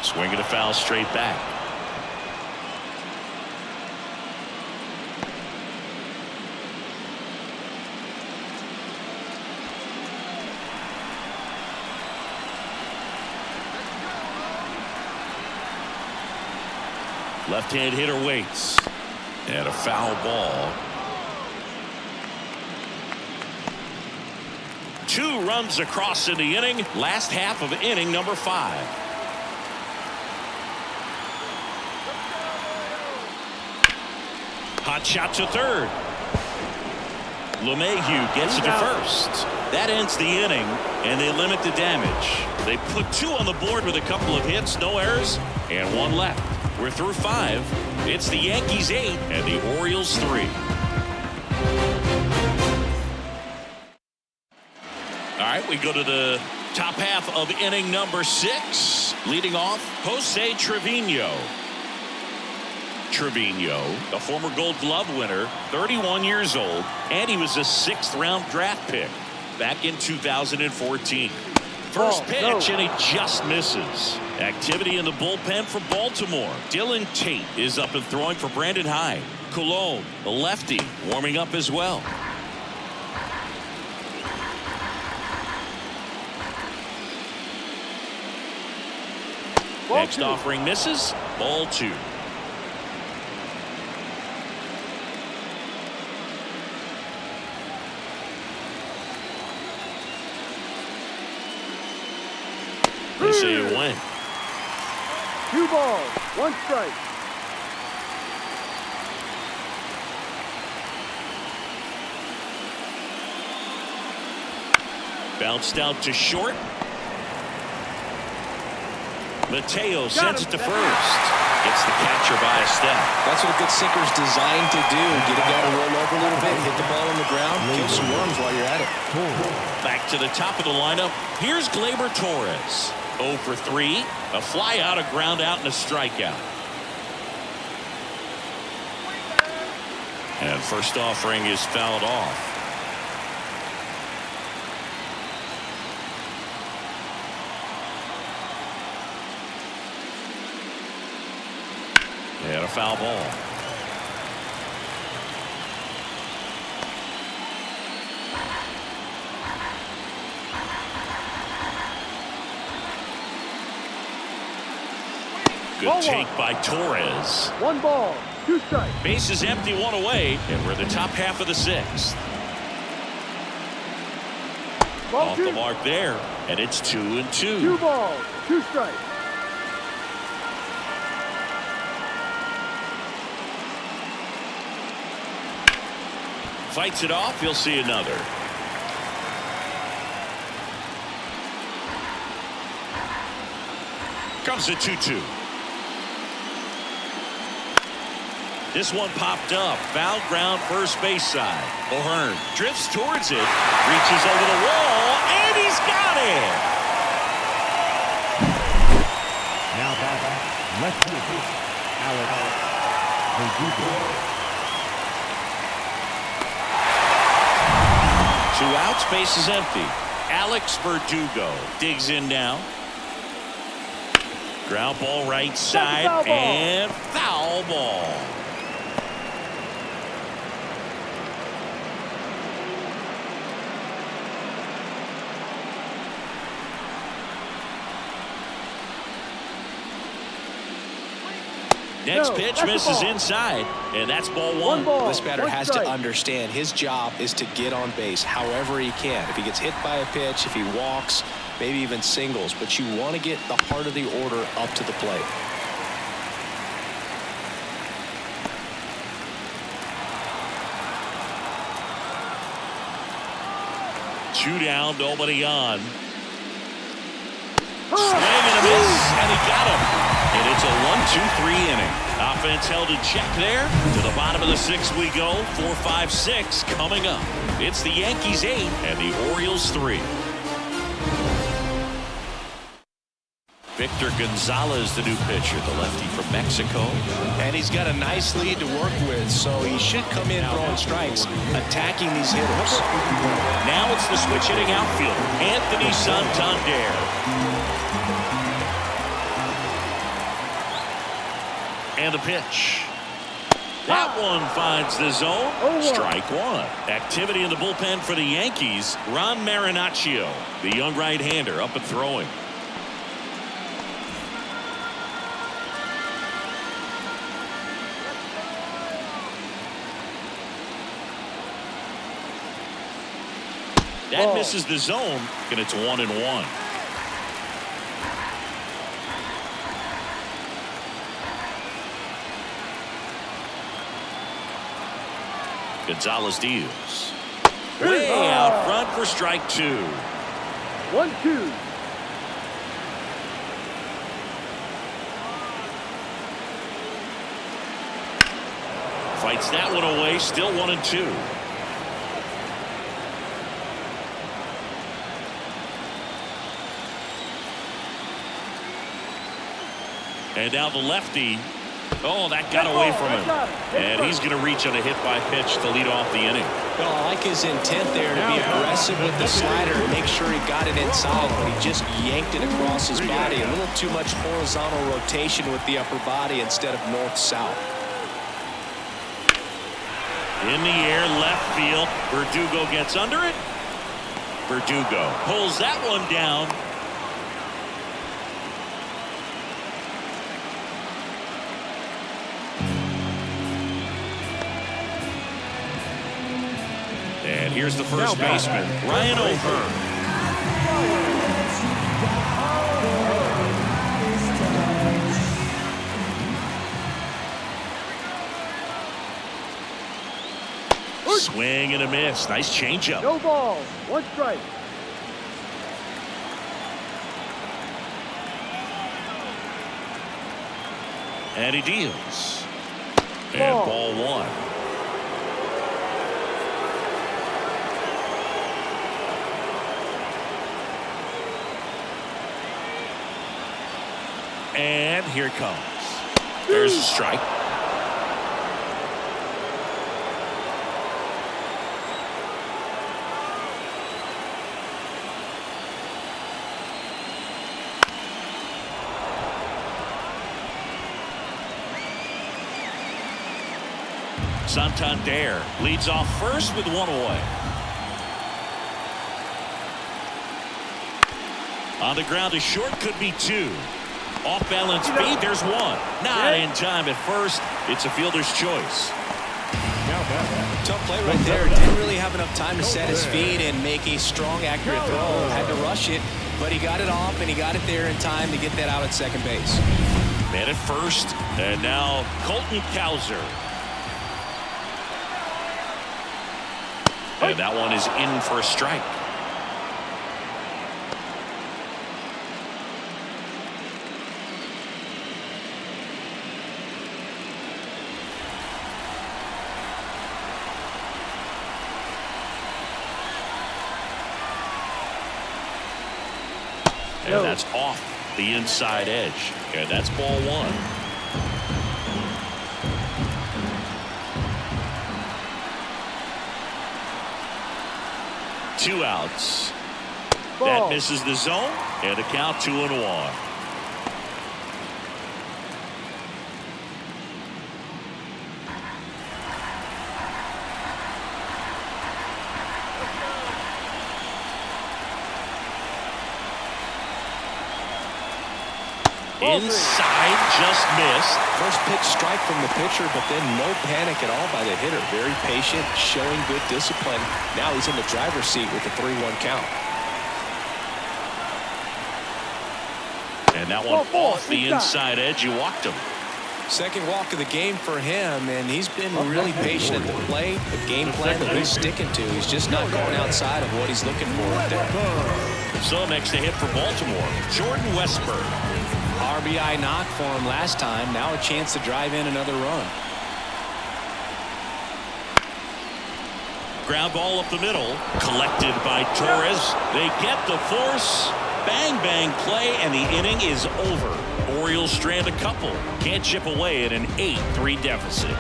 A: Swinging a foul straight back. Left-hand hitter waits. And a foul ball. 2 runs across in the inning. Last half of inning number 5. Hot shot to third. LeMahieu gets it to first. That ends the inning, and they limit the damage. They put 2 on the board with a couple of hits, no errors, and 1 left. We're through 5. It's the Yankees 8 and the Orioles 3. All right, we go to the top half of inning number 6. Leading off, Jose Trevino. Trevino, a former Gold Glove winner, 31 years old, and he was a 6th-round draft pick back in 2014. First pitch, and he just misses. Activity in the bullpen for Baltimore. Dylan Tate is up and throwing for Brandon Hyde. Cologne, the lefty, warming up as well. Next offering misses. Ball 2. They say it went.
F: 2 balls, 1 strike.
A: Bounced out to short. Mateo sends it to first. Gets the catcher by a step.
B: That's what a good sinker's designed to do. Get a guy to roll over a little bit, hit the ball on the ground, kill some worms while you're at it.
A: Back to the top of the lineup. Here's Gleyber Torres. 0 for 3. A fly out, a ground out, and a strikeout. And first offering is fouled off. And a foul ball. Good take by Torres.
F: 1 ball, 2 strikes.
A: Base is empty, 1 away, and we're in the top half of the 6th.
F: Ball
A: Off
F: 2.
A: the mark there, and it's 2-2.
F: 2 balls, 2 strikes.
A: Fights it off, you'll see another. Comes the 2-2. This one popped up. Foul ground, first base side. O'Hearn drifts towards it, reaches over the wall, and he's got it.
C: Now back, left field, Alex Verdugo.
A: 2 outs, base is empty. Alex Verdugo digs in now. Ground ball right side,
F: foul ball.
A: and foul ball. Next pitch misses inside, and that's ball 1.
F: Ball,
B: This batter
F: 1
B: has
F: strike.
B: to understand his job is to get on base however he can. If he gets hit by a pitch, if he walks, maybe even singles, but you want to get the heart of the order up to the plate.
A: Two down, nobody on. Swing and a miss, and he got him. And it's a 1-2-3 inning. Offense held in check there. To the bottom of the 6th we go. 4, 5, 6 coming up. It's the Yankees 8 and the Orioles 3. Victor Gonzalez, the new pitcher, the lefty from Mexico.
B: And he's got a nice lead to work with, so he should come in throwing strikes, attacking these hitters.
A: Now it's the switch hitting outfielder, Anthony Santander. And the pitch. That one finds the zone. Strike 1. Activity in the bullpen for the Yankees. Ron Marinaccio, the young right-hander, up and throwing. That misses the zone, and it's 1-1. Gonzalez deals. Way out front for strike 2.
F: 1-2.
A: Fights that one away, still 1-2. And now the lefty. Oh, that got away from him. And he's going to reach on a hit by pitch to lead off the inning.
B: Well, I like his intent there to be aggressive with the slider and make sure he got it inside, but he just yanked it across his body. A little too much horizontal rotation with the upper body instead of north-south.
A: In the air, left field. Verdugo gets under it. Verdugo pulls that one down. And here's the first baseman, Ryan O'Hearn. Swing and a miss. Nice changeup.
F: No ball. 1 strike.
A: And he deals. And ball 1. And here it comes. There's a strike. Santander leads off first with 1 away. On the ground is short, could be 2. Off balance speed, there's 1. Not in time at first. It's a fielder's choice.
B: Tough play right there. Didn't really have enough time to set his feet and make a strong, accurate throw. Had to rush it, but he got it off and he got it there in time to get that out at second base.
A: Man at first, and now Colton Cowser. And that one is in for a strike. And that's off the inside edge. And that's ball 1. Two outs. That misses the zone, and a count 2-1. Inside, just missed.
B: First pitch strike from the pitcher, but then no panic at all by the hitter. Very patient, showing good discipline. Now he's in the driver's seat with a 3-1 count.
A: And that one off the inside edge. You walked him.
B: Second walk of the game for him, and he's been really patient at the plate. The game plan that he's sticking to. He's just not going outside of what he's looking for right there.
A: So next to hit for Baltimore, Jordan Westburg.
B: RBI knock for him last time. Now a chance to drive in another run.
A: Ground ball up the middle, collected by Torres. They get the force. Bang, bang play, and the inning is over. Orioles strand a couple. Can't chip away at an 8-3 deficit.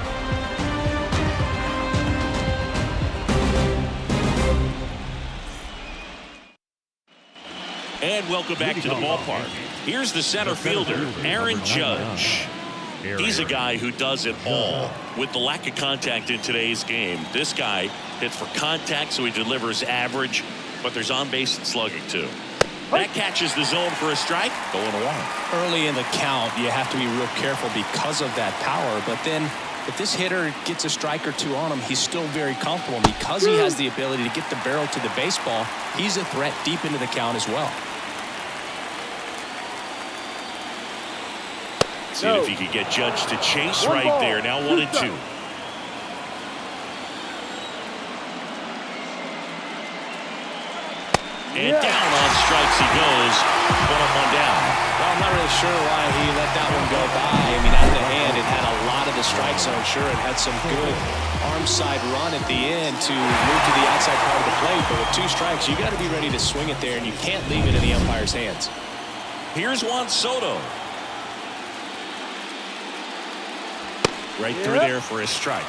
A: And welcome back to the ballpark. Here's the center fielder, Aaron Judge. He's a guy who does it all. With the lack of contact in today's game, this guy hits for contact, so he delivers average, but there's on-base and slugging too. That catches the zone for a strike. Going 1.
B: Early in the count, you have to be real careful because of that power, but then if this hitter gets a strike or 2 on him, he's still very comfortable. Because he has the ability to get the barrel to the baseball, he's a threat deep into the count as well.
A: See if he could get Judge to chase right there. Now 1-2. And down on strikes he goes. 1-1 down.
B: Well, I'm not really sure why he let that one go by. I mean, out of the hand, it had a lot of the strike zone. Sure, it had some good arm side run at the end to move to the outside part of the plate. But with 2 strikes, you got to be ready to swing it there, and you can't leave it in the umpire's hands.
A: Here's Juan Soto. Right through there for a strike.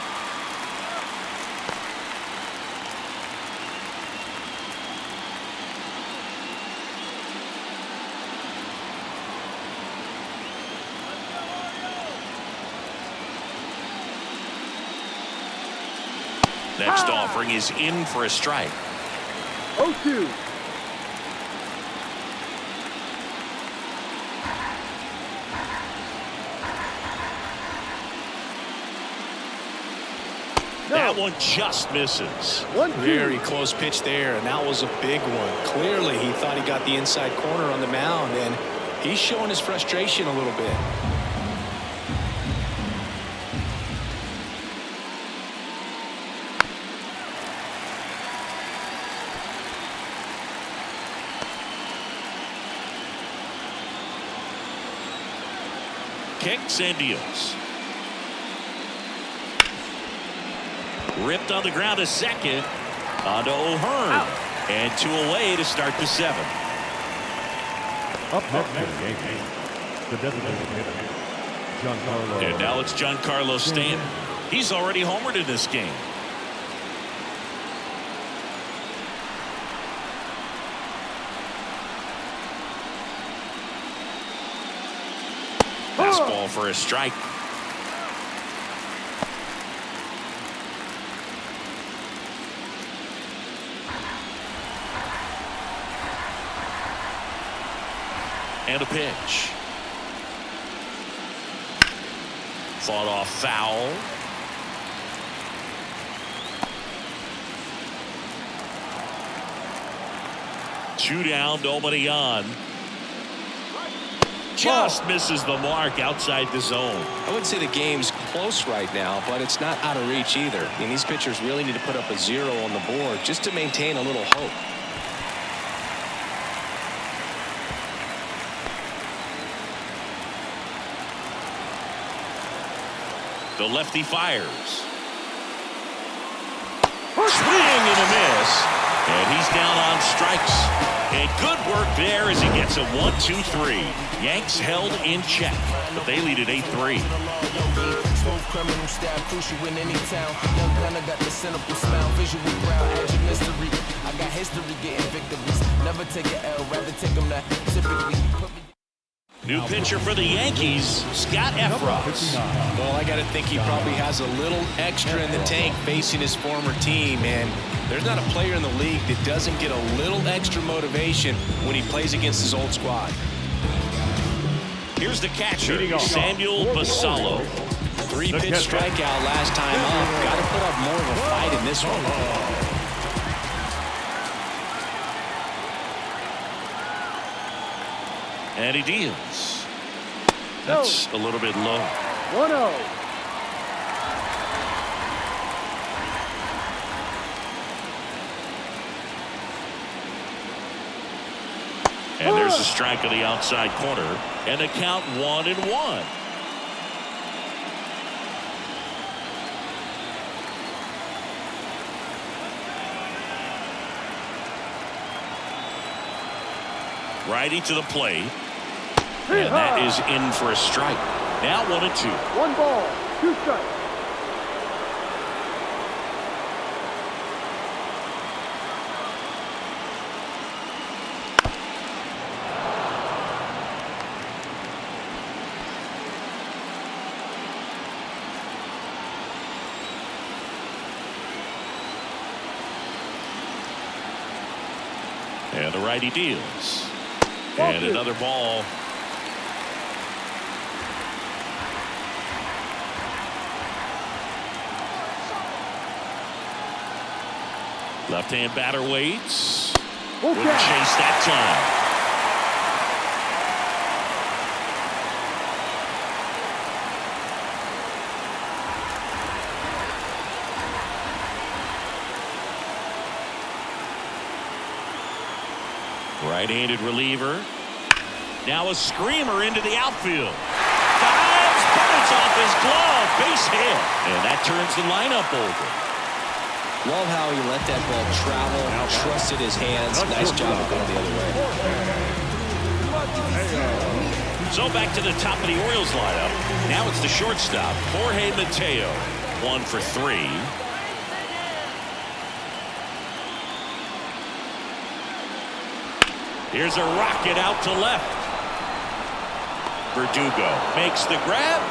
A: Next offering is in for a strike.
F: 0-2.
A: That one just misses.
B: Very close pitch there, and that was a big one. Clearly, he thought he got the inside corner on the mound, and he's showing his frustration a little bit.
A: kicks and deals. Ripped on the ground to second. On to O'Hearn. And 2 away to start the 7th.
C: Up next for the Yankees, the designated hitter, Giancarlo.
A: And now it's Giancarlo Stanton. He's already homered in this game. Fastball for a strike. And a pitch. Fought off foul. Two down, nobody on. Just misses the mark outside the zone.
B: I wouldn't say the game's close right now, but it's not out of reach either. I mean, these pitchers really need to put up a 0 on the board just to maintain a little hope.
A: The lefty fires. Swing and a miss. And he's down on strikes. And good work there as he gets a 1-2-3. Yanks held in check, but they lead at 8-3.
G: Criminal style, crucial in any town. Young gunner got the cynical smile, visual crowd, edge of mystery. I got history getting victories. Never take an L, rather take them that typically.
A: New pitcher for the Yankees, Scott Efros.
B: Well, I got to think he probably has a little extra in the tank facing his former team, and there's not a player in the league that doesn't get a little extra motivation when he plays against his old squad.
A: Here's the catcher, Samuel Basallo.
B: 3-pitch strikeout last time up. Got to put up more of a fight in this one.
A: And he deals. That's a little bit low.
F: 1-0.
A: And there's a strike on the outside corner. And the count 1-1. Righty to the plate. And that is in for a strike. Now 1-2.
F: 1 ball, 2 strikes.
A: And the righty deals. And another ball. Left-hand batter waits. Wouldn't chase that time. Right-handed reliever. Now a screamer into the outfield. Dives, bounce off his glove, base hit. And that turns the lineup over.
B: Love how he let that ball travel, trusted his hands. Nice job of going the other way.
A: So back to the top of the Orioles lineup. Now it's the shortstop, Jorge Mateo. 1 for 3. Here's a rocket out to left. Verdugo makes the grab.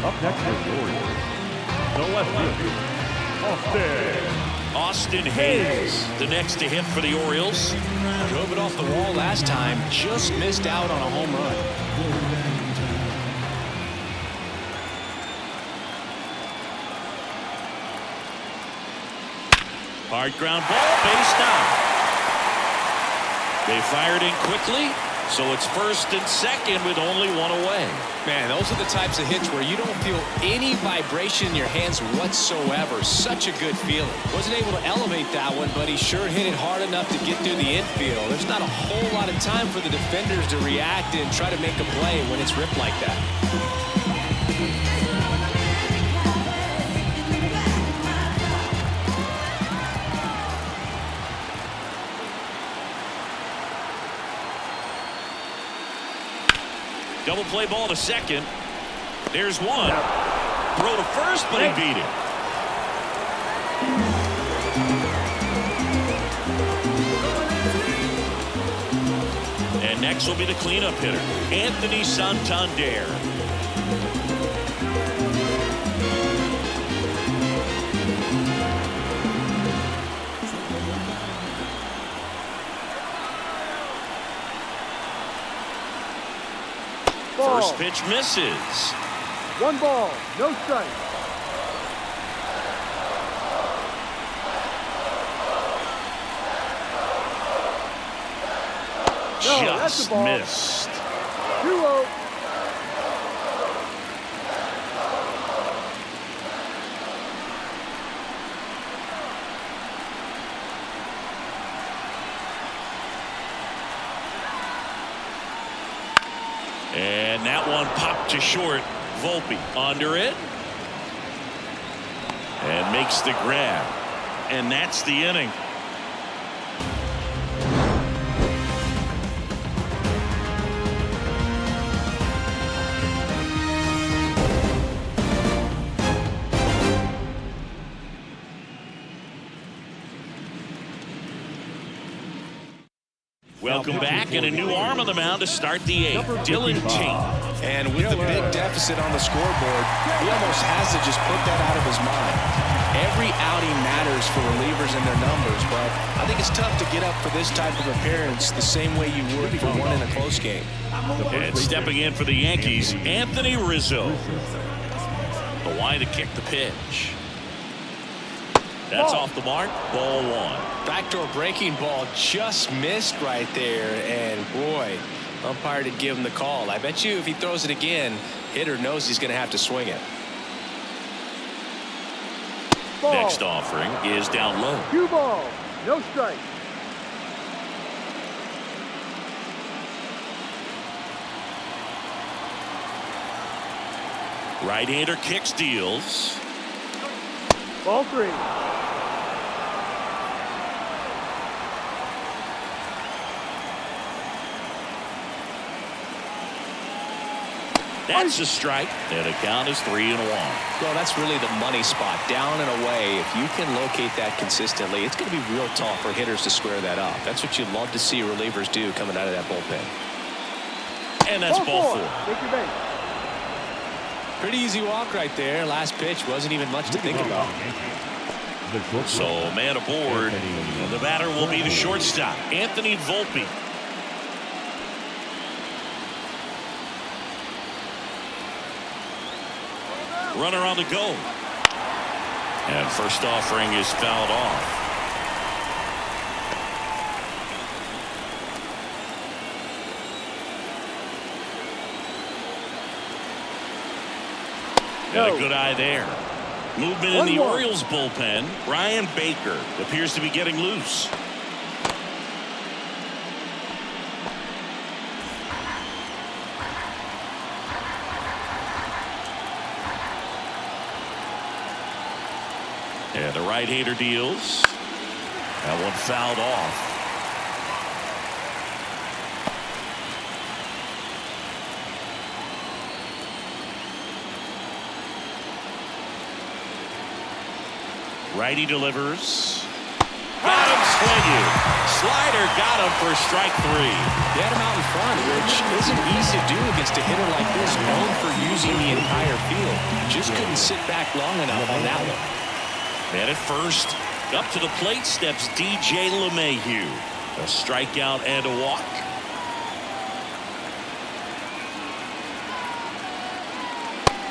C: Up next for the Orioles, the left fielder,
A: Austin Hayes, the next to hit for the Orioles.
B: Drove it off the wall last time, just missed out on a home run.
A: Hard ground ball, base down. They fired in quickly, So it's first and second with only one away.
B: Man, those are the types of hits where you don't feel any vibration in your hands whatsoever. Such a good feeling. Wasn't able to elevate that one, but he sure hit it hard enough to get through the infield. There's not a whole lot of time for the defenders to react and try to make a play when it's ripped like that.
A: Double play ball to second. There's one. Throw to first, but he beat it. And next will be the cleanup hitter, Anthony Santander. First pitch misses.
F: 1 ball, no strike. No, that's
A: Just
F: a ball.
A: missed.
F: 2-0.
A: And that one popped to short. Volpe under it. And makes the grab. And that's the inning. Welcome back, and a new arm on the mound to start the 8th, Dylan Tate.
B: And with the big deficit on the scoreboard, he almost has to just put that out of his mind. Every outing matters for relievers and their numbers, but I think it's tough to get up for this type of appearance the same way you would for one in a close game.
A: And stepping in for the Yankees, Anthony Rizzo. The line to kick the pitch. That's off the mark, ball 1.
B: Backdoor breaking ball just missed right there, and boy, umpire did give him the call. I bet you if he throws it again, hitter knows he's going to have to swing it.
F: Ball.
A: Next offering is down low.
F: 2 balls, no strike.
A: Right-hander kicks, deals.
F: Ball 3.
A: That's a strike, and the count is 3-1.
B: Well, that's really the money spot, down and away. If you can locate that consistently, it's going to be real tough for hitters to square that up. That's what you'd love to see relievers do coming out of that bullpen.
A: And that's ball 4.
F: Take your base.
B: Pretty easy walk right there. Last pitch wasn't even much to think about.
A: So man aboard, and the batter will be the shortstop, Anthony Volpe. Runner on the go. And first offering is fouled off. Got a good eye there. Movement in the Orioles bullpen. Ryan Baker appears to be getting loose. And the right-hander deals. That one fouled off. Righty delivers. Got him swinging. Slider got him for strike 3.
B: They had him out in front, which isn't easy to do against a hitter like this, known for using the entire field. Just couldn't sit back long enough on that one.
A: And at first, up to the plate steps DJ LeMahieu. A strikeout and a walk.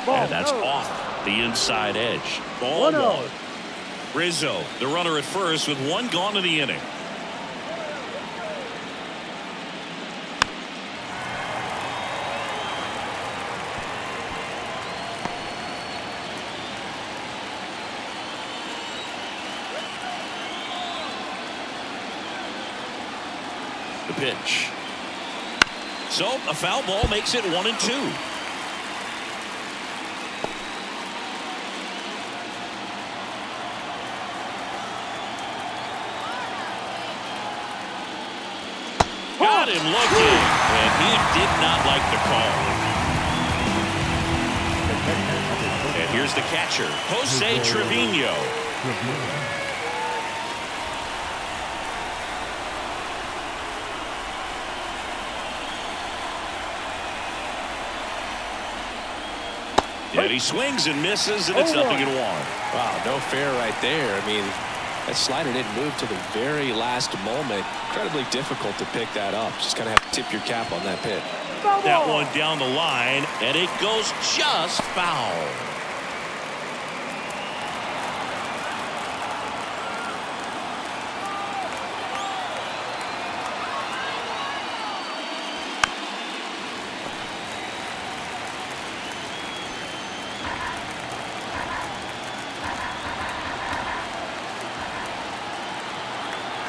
A: And that's off the inside edge. Ball 1. Rizzo, the runner at first, with 1 gone in the inning. The pitch. So a foul ball makes it 1-2. Got him looking, and he did not like the call. And here's the catcher, Jose Trevino. And he swings and misses, and it's 0-1.
B: Wow, no fair right there. I mean, that slider didn't move to the very last moment. Incredibly difficult to pick that up. Just kind of have to tip your cap on that pitch.
A: That one down the line, and it goes just foul.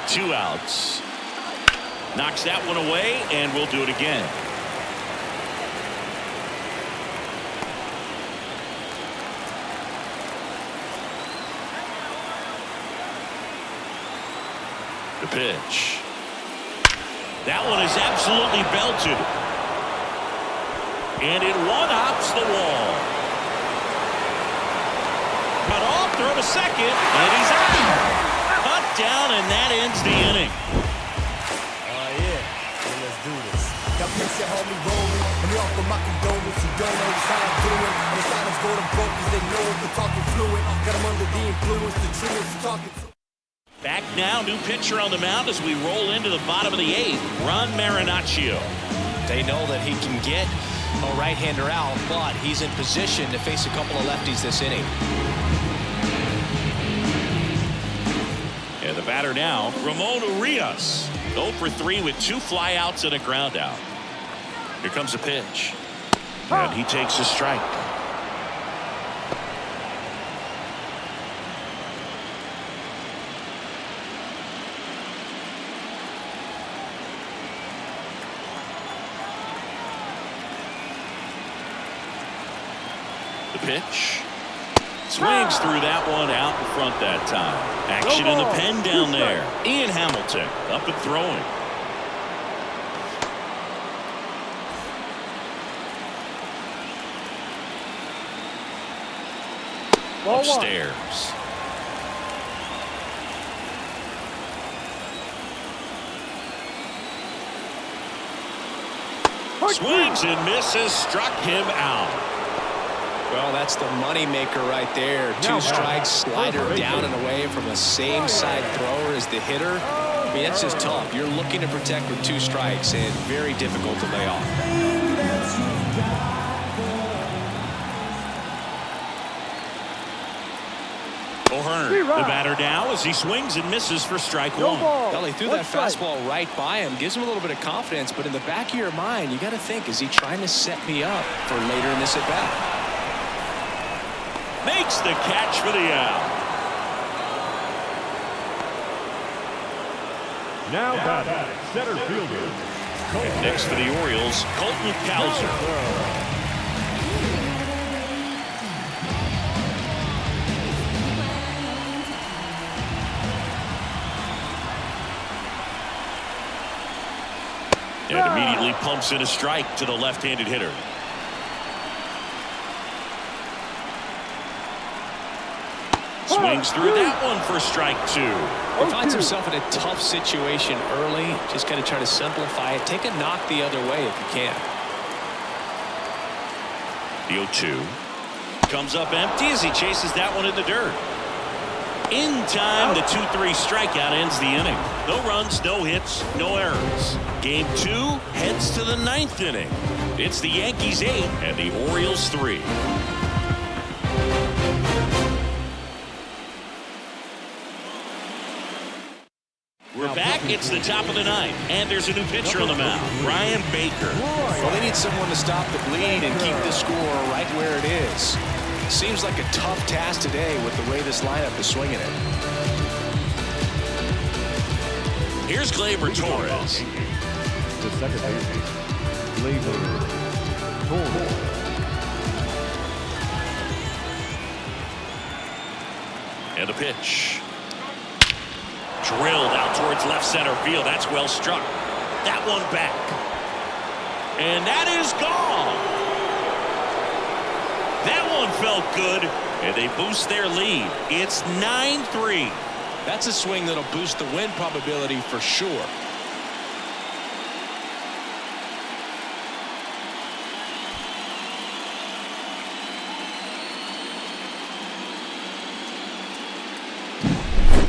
A: Two outs. Knocks that one away, and we'll do it again. The pitch. That one is absolutely belted. And it one-hops the wall. Cut off, throw to second, and he's out. Cut down, and that ends the inning.
G: Yeah, well, let's do this. That makes your homie rolling, and we offer my condolence. You don't know how I'm doing. The silence go to broke because they know if we're talking fluent. Got them under the influence, the truest talking to.
A: Back now, new pitcher on the mound as we roll into the bottom of the 8th, Ron Marinaccio.
B: They know that he can get a right-hander out, but he's in position to face a couple of lefties this inning.
A: And the batter now, Ramon Urias. 0 for 3 with 2 flyouts and a ground out. Here comes a pitch. And he takes a strike. The pitch. Swings through that one out in front that time. Action in the pen down there. Ian Hamilton up and throwing. Upstairs. Swings and misses. Struck him out.
B: Well, that's the money maker right there. 2 strikes, slider down and away from the same side thrower as the hitter. I mean, that's just tough. You're looking to protect with 2 strikes and very difficult to lay off.
A: O'Hearn, the batter now as he swings and misses for strike 1.
B: Well, he threw that fastball right by him. Gives him a little bit of confidence, but in the back of your mind, you got to think, is he trying to set me up for later in this at-bat?
A: Makes the catch for the out.
C: Now batting, center fielder.
A: And next for the Orioles, Colton Cowser. And immediately pumps in a strike to the left-handed hitter. Swings through that one for strike 2.
B: He finds himself in a tough situation early. Just got to try to simplify it. Take a knock the other way if you can.
A: The 0-2 comes up empty as he chases that one in the dirt. In time, the 2-3 strikeout ends the inning. No runs, no hits, no errors. Game 2 heads to the 9th inning. It's the Yankees 8 and the Orioles 3. We're back. It's the top of the 9th, and there's a new pitcher on the mound, Ryan Baker.
B: Well, they need someone to stop the bleed and keep the score right where it is. Seems like a tough task today with the way this lineup is swinging it.
A: Here's Gleyber Torres.
C: the second baseman, Vladimir Guerrero Jr.
A: And a pitch. Drilled out towards left center field. That's well struck. That one back. And that is gone. That one felt good. And they boost their lead. It's 9-3.
B: That's a swing that'll boost the win probability for sure.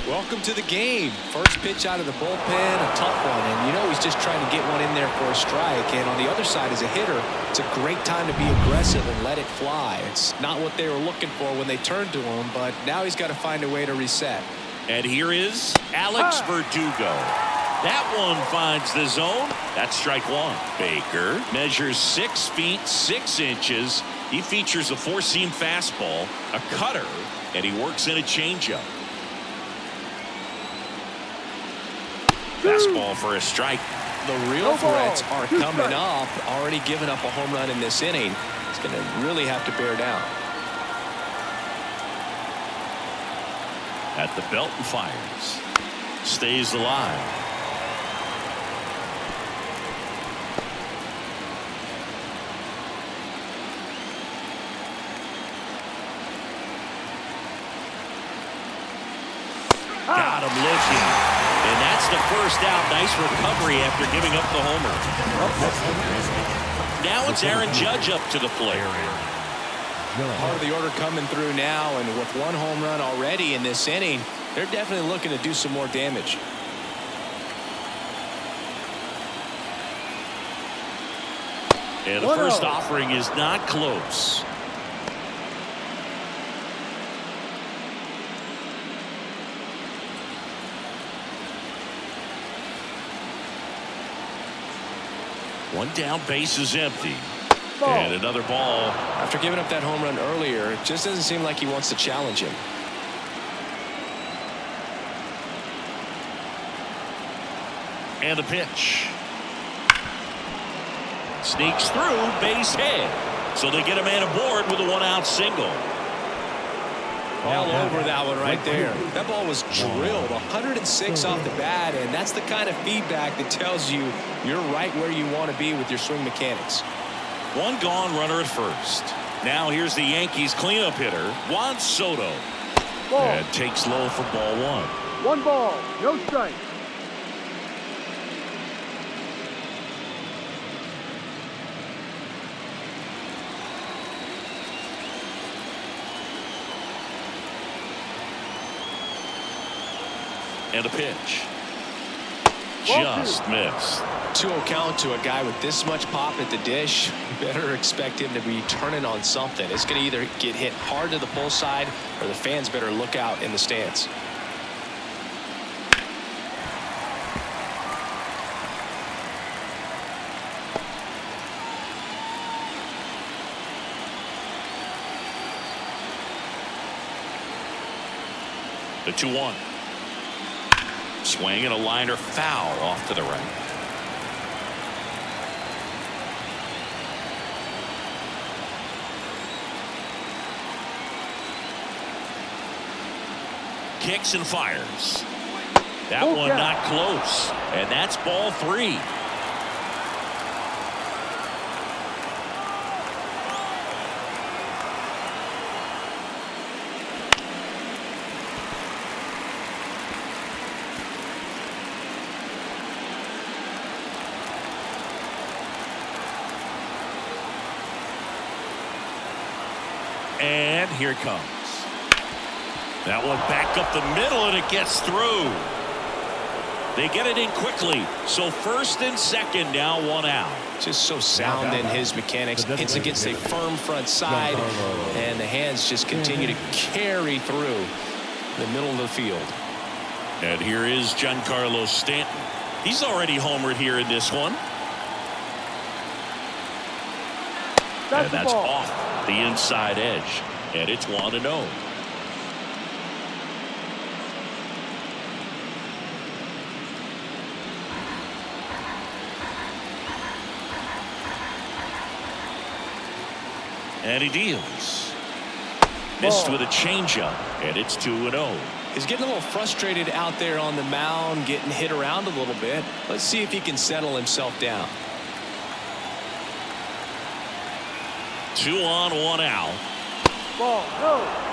B: Welcome to the game. First pitch out of the bullpen, a tough one. And you know he's just trying to get one in there for a strike. And on the other side, as a hitter, it's a great time to be aggressive and let it fly. It's not what they were looking for when they turned to him, but now he's got to find a way to reset.
A: And here is Alex Verdugo. That one finds the zone. That's strike one. Baker measures 6 feet 6 inches. He features a 4-seam fastball, a cutter, and he works in a changeup. Fastball for a strike.
B: The real threats are coming up. Already given up a home run in this inning. He's going to really have to bear down.
A: At the belt and fires. Stays alive. Got him looking. And that's the first out. Nice recovery after giving up the homer. Now it's Aaron Judge up to the plate.
B: Part of the order coming through now, and with 1 home run already in this inning, they're definitely looking to do some more damage.
A: And the first offering is not close. One down, base is empty. And another ball.
B: After giving up that home run earlier, it just doesn't seem like he wants to challenge him.
A: And a pitch. Sneaks through, base hit. So they get a man aboard with a 1-out single.
B: All over that one right there. That ball was drilled 106 off the bat, and that's the kind of feedback that tells you you're right where you want to be with your swing mechanics.
A: One gone, runner at first. Now here's the Yankees cleanup hitter, Juan Soto. And takes low for ball 1.
F: 1 ball, no strike.
A: And a pitch. Just missed.
B: 2-0 count to a guy with this much pop at the dish. You better expect him to be turning on something. It's going to either get hit hard to the pull side, or the fans better look out in the stands.
A: The 2-1. Swing and a liner foul off to the right. Kicks and fires. That one not close. And that's ball 3. And here it comes. That one back up the middle, and it gets through. They get it in quickly. So first and second, now 1 out.
B: Just so sound in his mechanics. Hits against a firm front side, and the hands just continue to carry through the middle of the field.
A: And here is Giancarlo Stanton. He's already homered here in this one. And that's off the inside edge. And it's 1-0. And he deals. Missed with a changeup, and it's 2-0.
B: He's getting a little frustrated out there on the mound, getting hit around a little bit. Let's see if he can settle himself down.
A: 2 on, 1 out.
F: Ball, go.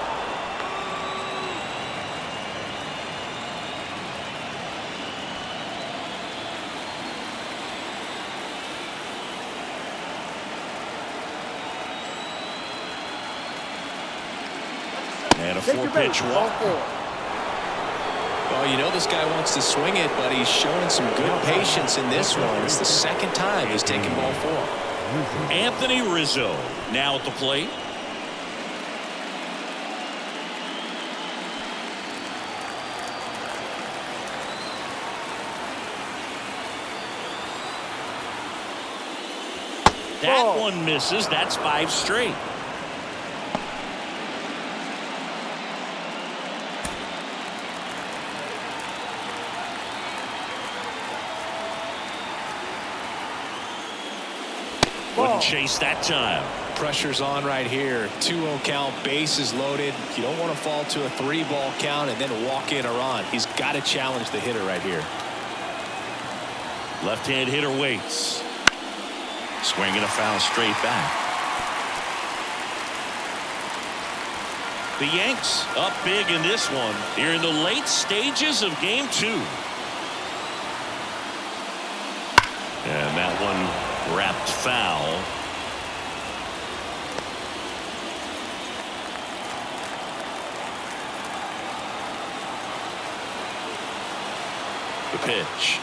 A: And a 4-pitch walk.
B: Well, you know this guy wants to swing it, but he's showing some good patience in this one. It's the second time he's taken ball 4.
A: Anthony Rizzo now at the plate. That one misses. That's 5 straight. Wouldn't chase that time.
B: Pressure's on right here. 2-0 count, bases loaded. You don't want to fall to a 3-ball count and then walk in a run. He's got to challenge the hitter right here.
A: Left-hand hitter waits. Swinging a foul straight back. The Yanks up big in this one here in the late stages of game 2. And that one wrapped foul. The pitch.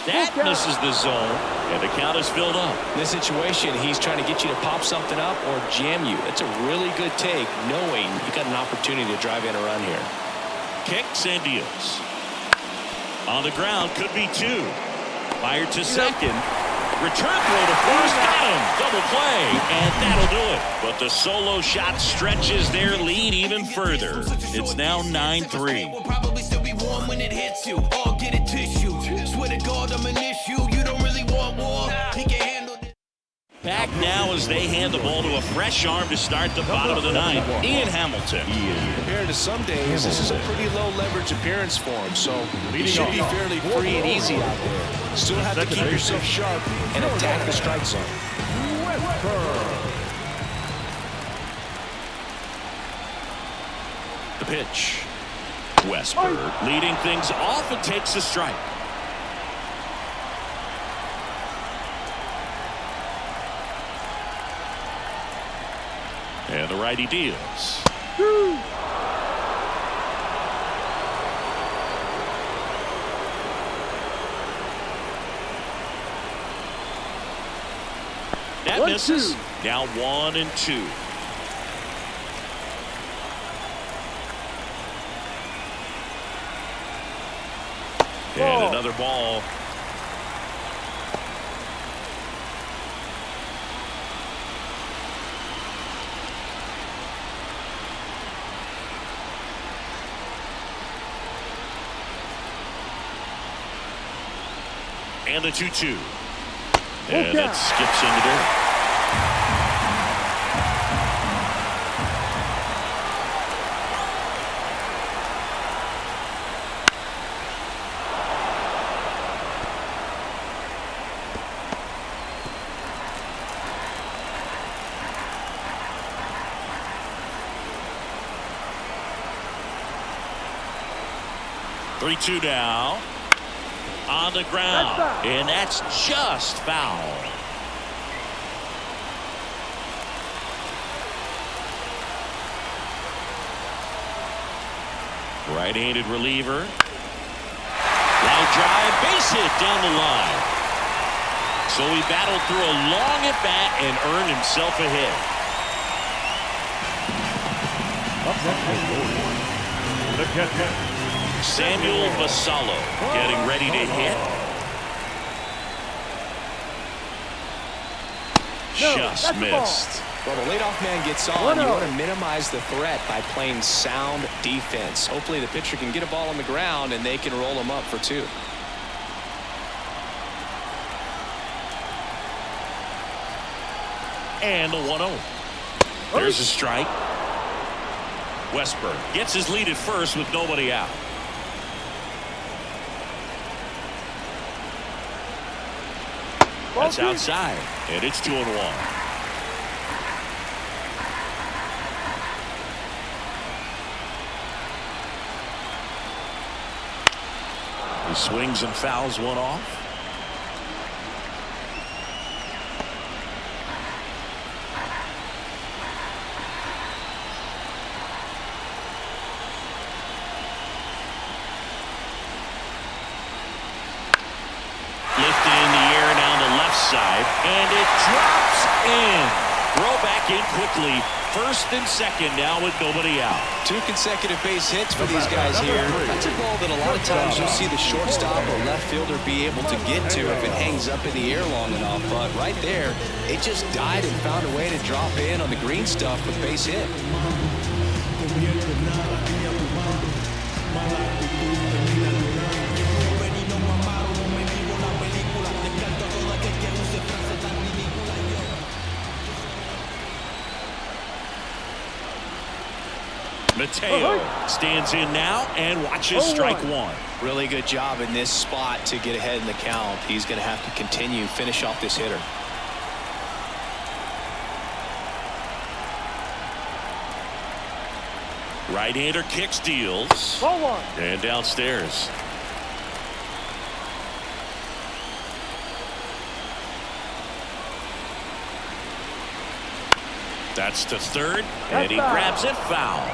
A: That misses the zone, and the count is filled up.
B: In this situation, he's trying to get you to pop something up or jam you. It's a really good take, knowing you got an opportunity to drive in a run here.
A: Kicks and deals. On the ground, could be 2. Fired to second. Return throw to first. Got him. Double play, and that'll do it. But the solo shot stretches their lead even further. It's now 9-3.
G: Will probably still be warm when it hits you. Or get a tissue. Swear to God, I'm an issue. You don't really want war. He can handle it.
A: Back now as they hand the ball to a fresh arm to start the bottom of the 9th. Ian Hamilton.
B: Compared to some days, this is a pretty low leverage appearance for him, so he should be fairly free and easy out there. Still have to keep yourself sharp and attack the strike zone.
A: The pitch. Westberg leading things off and takes a strike. And the righty deals. That misses. Now 1-2. And another ball. And the 2-2. And that skips into dirt. Three-two now. On the ground, and that's just foul. Right-handed reliever. Line drive, base hit down the line. So he battled through a long at-bat and earned himself a hit.
C: Up next, the catcher,
A: Samuel Vassallo getting ready to hit. Just missed.
B: Well, the leadoff man gets on. You want to minimize the threat by playing sound defense. Hopefully the pitcher can get a ball on the ground and they can roll him up for 2.
A: And the 1-0. There's a strike. Westburg gets his lead at first with nobody out. That's outside, and it's 2-1. He swings and fouls one off. Side, and it drops in. Throw back in quickly. First and second now with nobody out.
B: 2 consecutive base hits for these guys here. That's a ball that a lot of times you'll see the shortstop or left fielder be able to get to if it hangs up in the air long enough. But right there, it just died and found a way to drop in on the green stuff with base hit.
A: Mateo stands in now and watches strike one.
B: Really good job in this spot to get ahead in the count. He's going to have to continue, finish off this hitter.
A: Right-hander kick steals. And downstairs. That's to third, and he grabs it foul.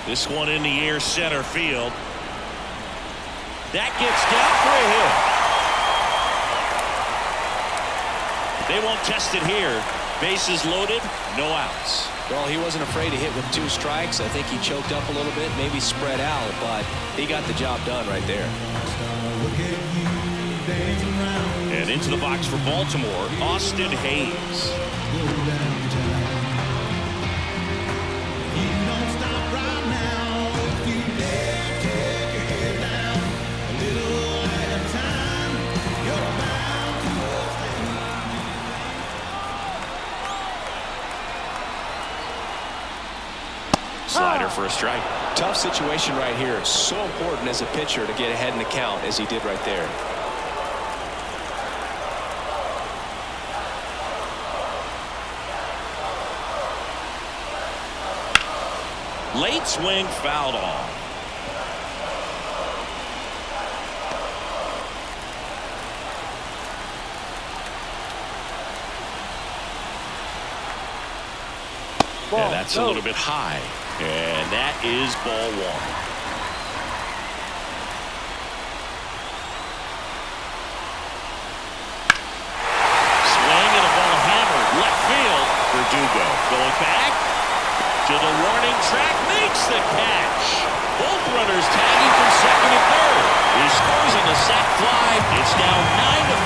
A: This one in the air, center field. That gets down for a hit. They won't test it here. Bases loaded, no outs.
B: Well, he wasn't afraid to hit with 2 strikes. I think he choked up a little bit, maybe spread out, but he got the job done right there.
A: And into the box for Baltimore, Austin Hayes. Slider for a strike.
B: Tough situation right here. It's so important as a pitcher to get ahead in the count as he did right there.
A: Late swing fouled off. Yeah, that's a little bit high. And that is ball one. Swing and a ball hammered. Left field. Verdugo going back to the warning track. Makes the catch. Both runners tagging from second and third. He scores on the sac fly. It's now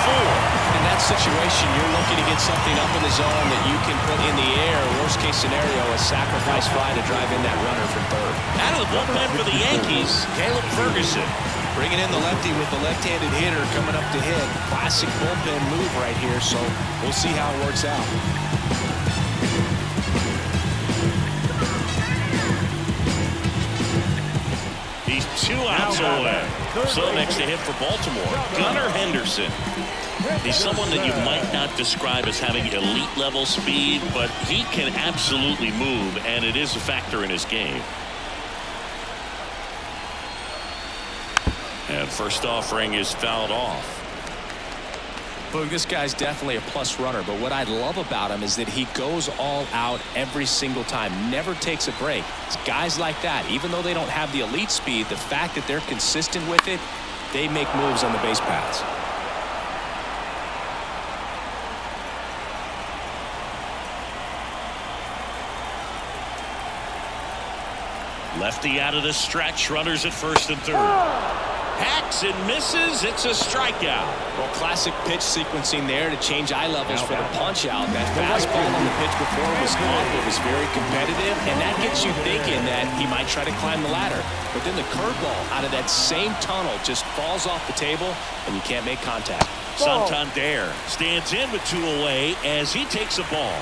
A: 9-4.
B: In that situation, you're looking to get something up in the zone that you can put in the air. Worst case scenario, a sacrifice fly to drive in that runner from third.
A: Out of the bullpen for the Yankees, Caleb Ferguson.
B: Bringing in the lefty with the left-handed hitter coming up to hit. Classic bullpen move right here, so we'll see how it works out.
A: He's 2 outs away. So next to hit for Baltimore, Gunnar Henderson. He's someone that you might not describe as having elite level speed, but he can absolutely move, and it is a factor in his game. And first offering is fouled off.
B: Look, this guy's definitely a plus runner, but what I love about him is that he goes all out every single time, never takes a break. It's guys like that, even though they don't have the elite speed, the fact that they're consistent with it, they make moves on the base paths.
A: Lefty out of the stretch, runners at first and third. Hacks and misses. It's a strikeout.
B: Well, classic pitch sequencing there to change eye levels for the punch out. That fastball on the pitch before was up. It was very competitive, and that gets you thinking that he might try to climb the ladder. But then the curveball out of that same tunnel just falls off the table, and you can't make contact.
A: Santander stands in with 2 away as he takes a ball.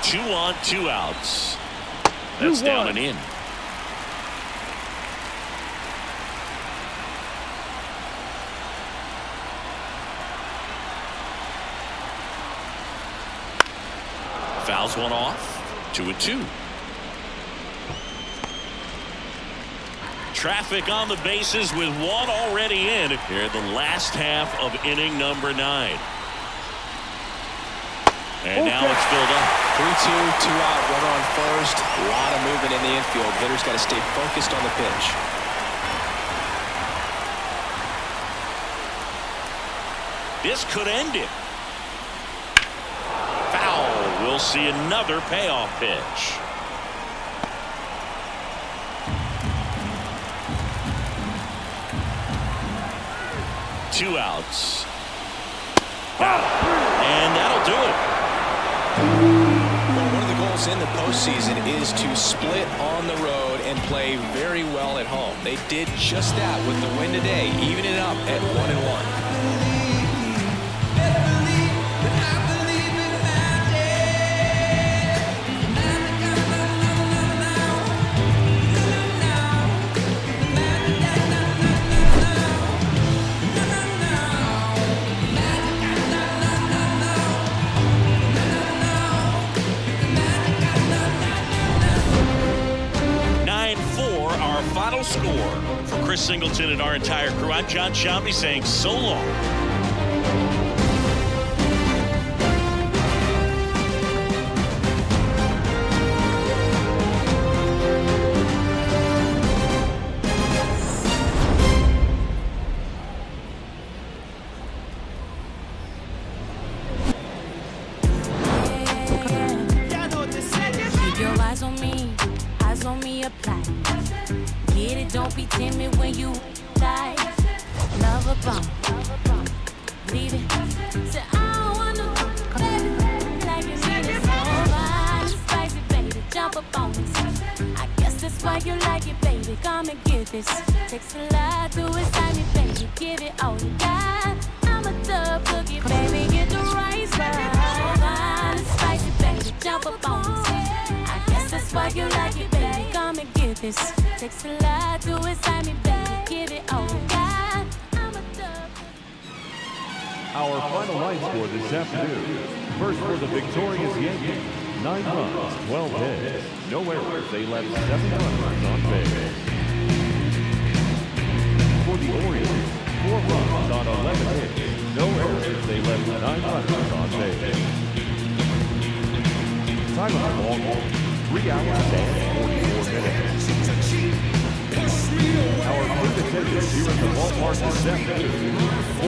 A: Two on, 2 outs. That's down and in. Fouls one off. 2-2. Traffic on the bases with 1 already in here in the last half of inning number 9. And now it's filled up.
B: 3-2, 2-out, runner on first. A lot of movement in the infield. Hitter's got to stay focused on the pitch.
A: This could end it. Foul. We'll see another payoff pitch. Two outs. And that'll do it.
B: Well, one of the goals in the postseason is to split on the road and play very well at home. They did just that with the win today, evening it up at 1-1.
A: Score. For Chris Singleton and our entire crew, I'm John Sciambi saying so long.
E: Keep your eyes on me, apply. Get it, don't be timid when you die. Love a bomb, leave it. Say I don't want no baby, like you need it so fine. Spicy baby, jump up on this. I guess that's why you like it, baby. Come and get this. Takes a lot to excite me, baby. Give it all you got. I'm a tough cookie, baby. Get the rice right. Fine, spicy baby, jump up on this. I guess that's why you like it, baby. Come and get this. Takes a lot to excite me, baby. Give it all you got. I'm a dove.
C: Our final line score this afternoon. First for the victorious Yankees, 9 runs, 12 hits, no errors. They left 7 runners on base. For the Orioles, 4 runs on 11 hits, no errors. They left 9 runners on base. Time of the ball, 3 hours and 44 minutes. Our commentators here at the ballpark this afternoon.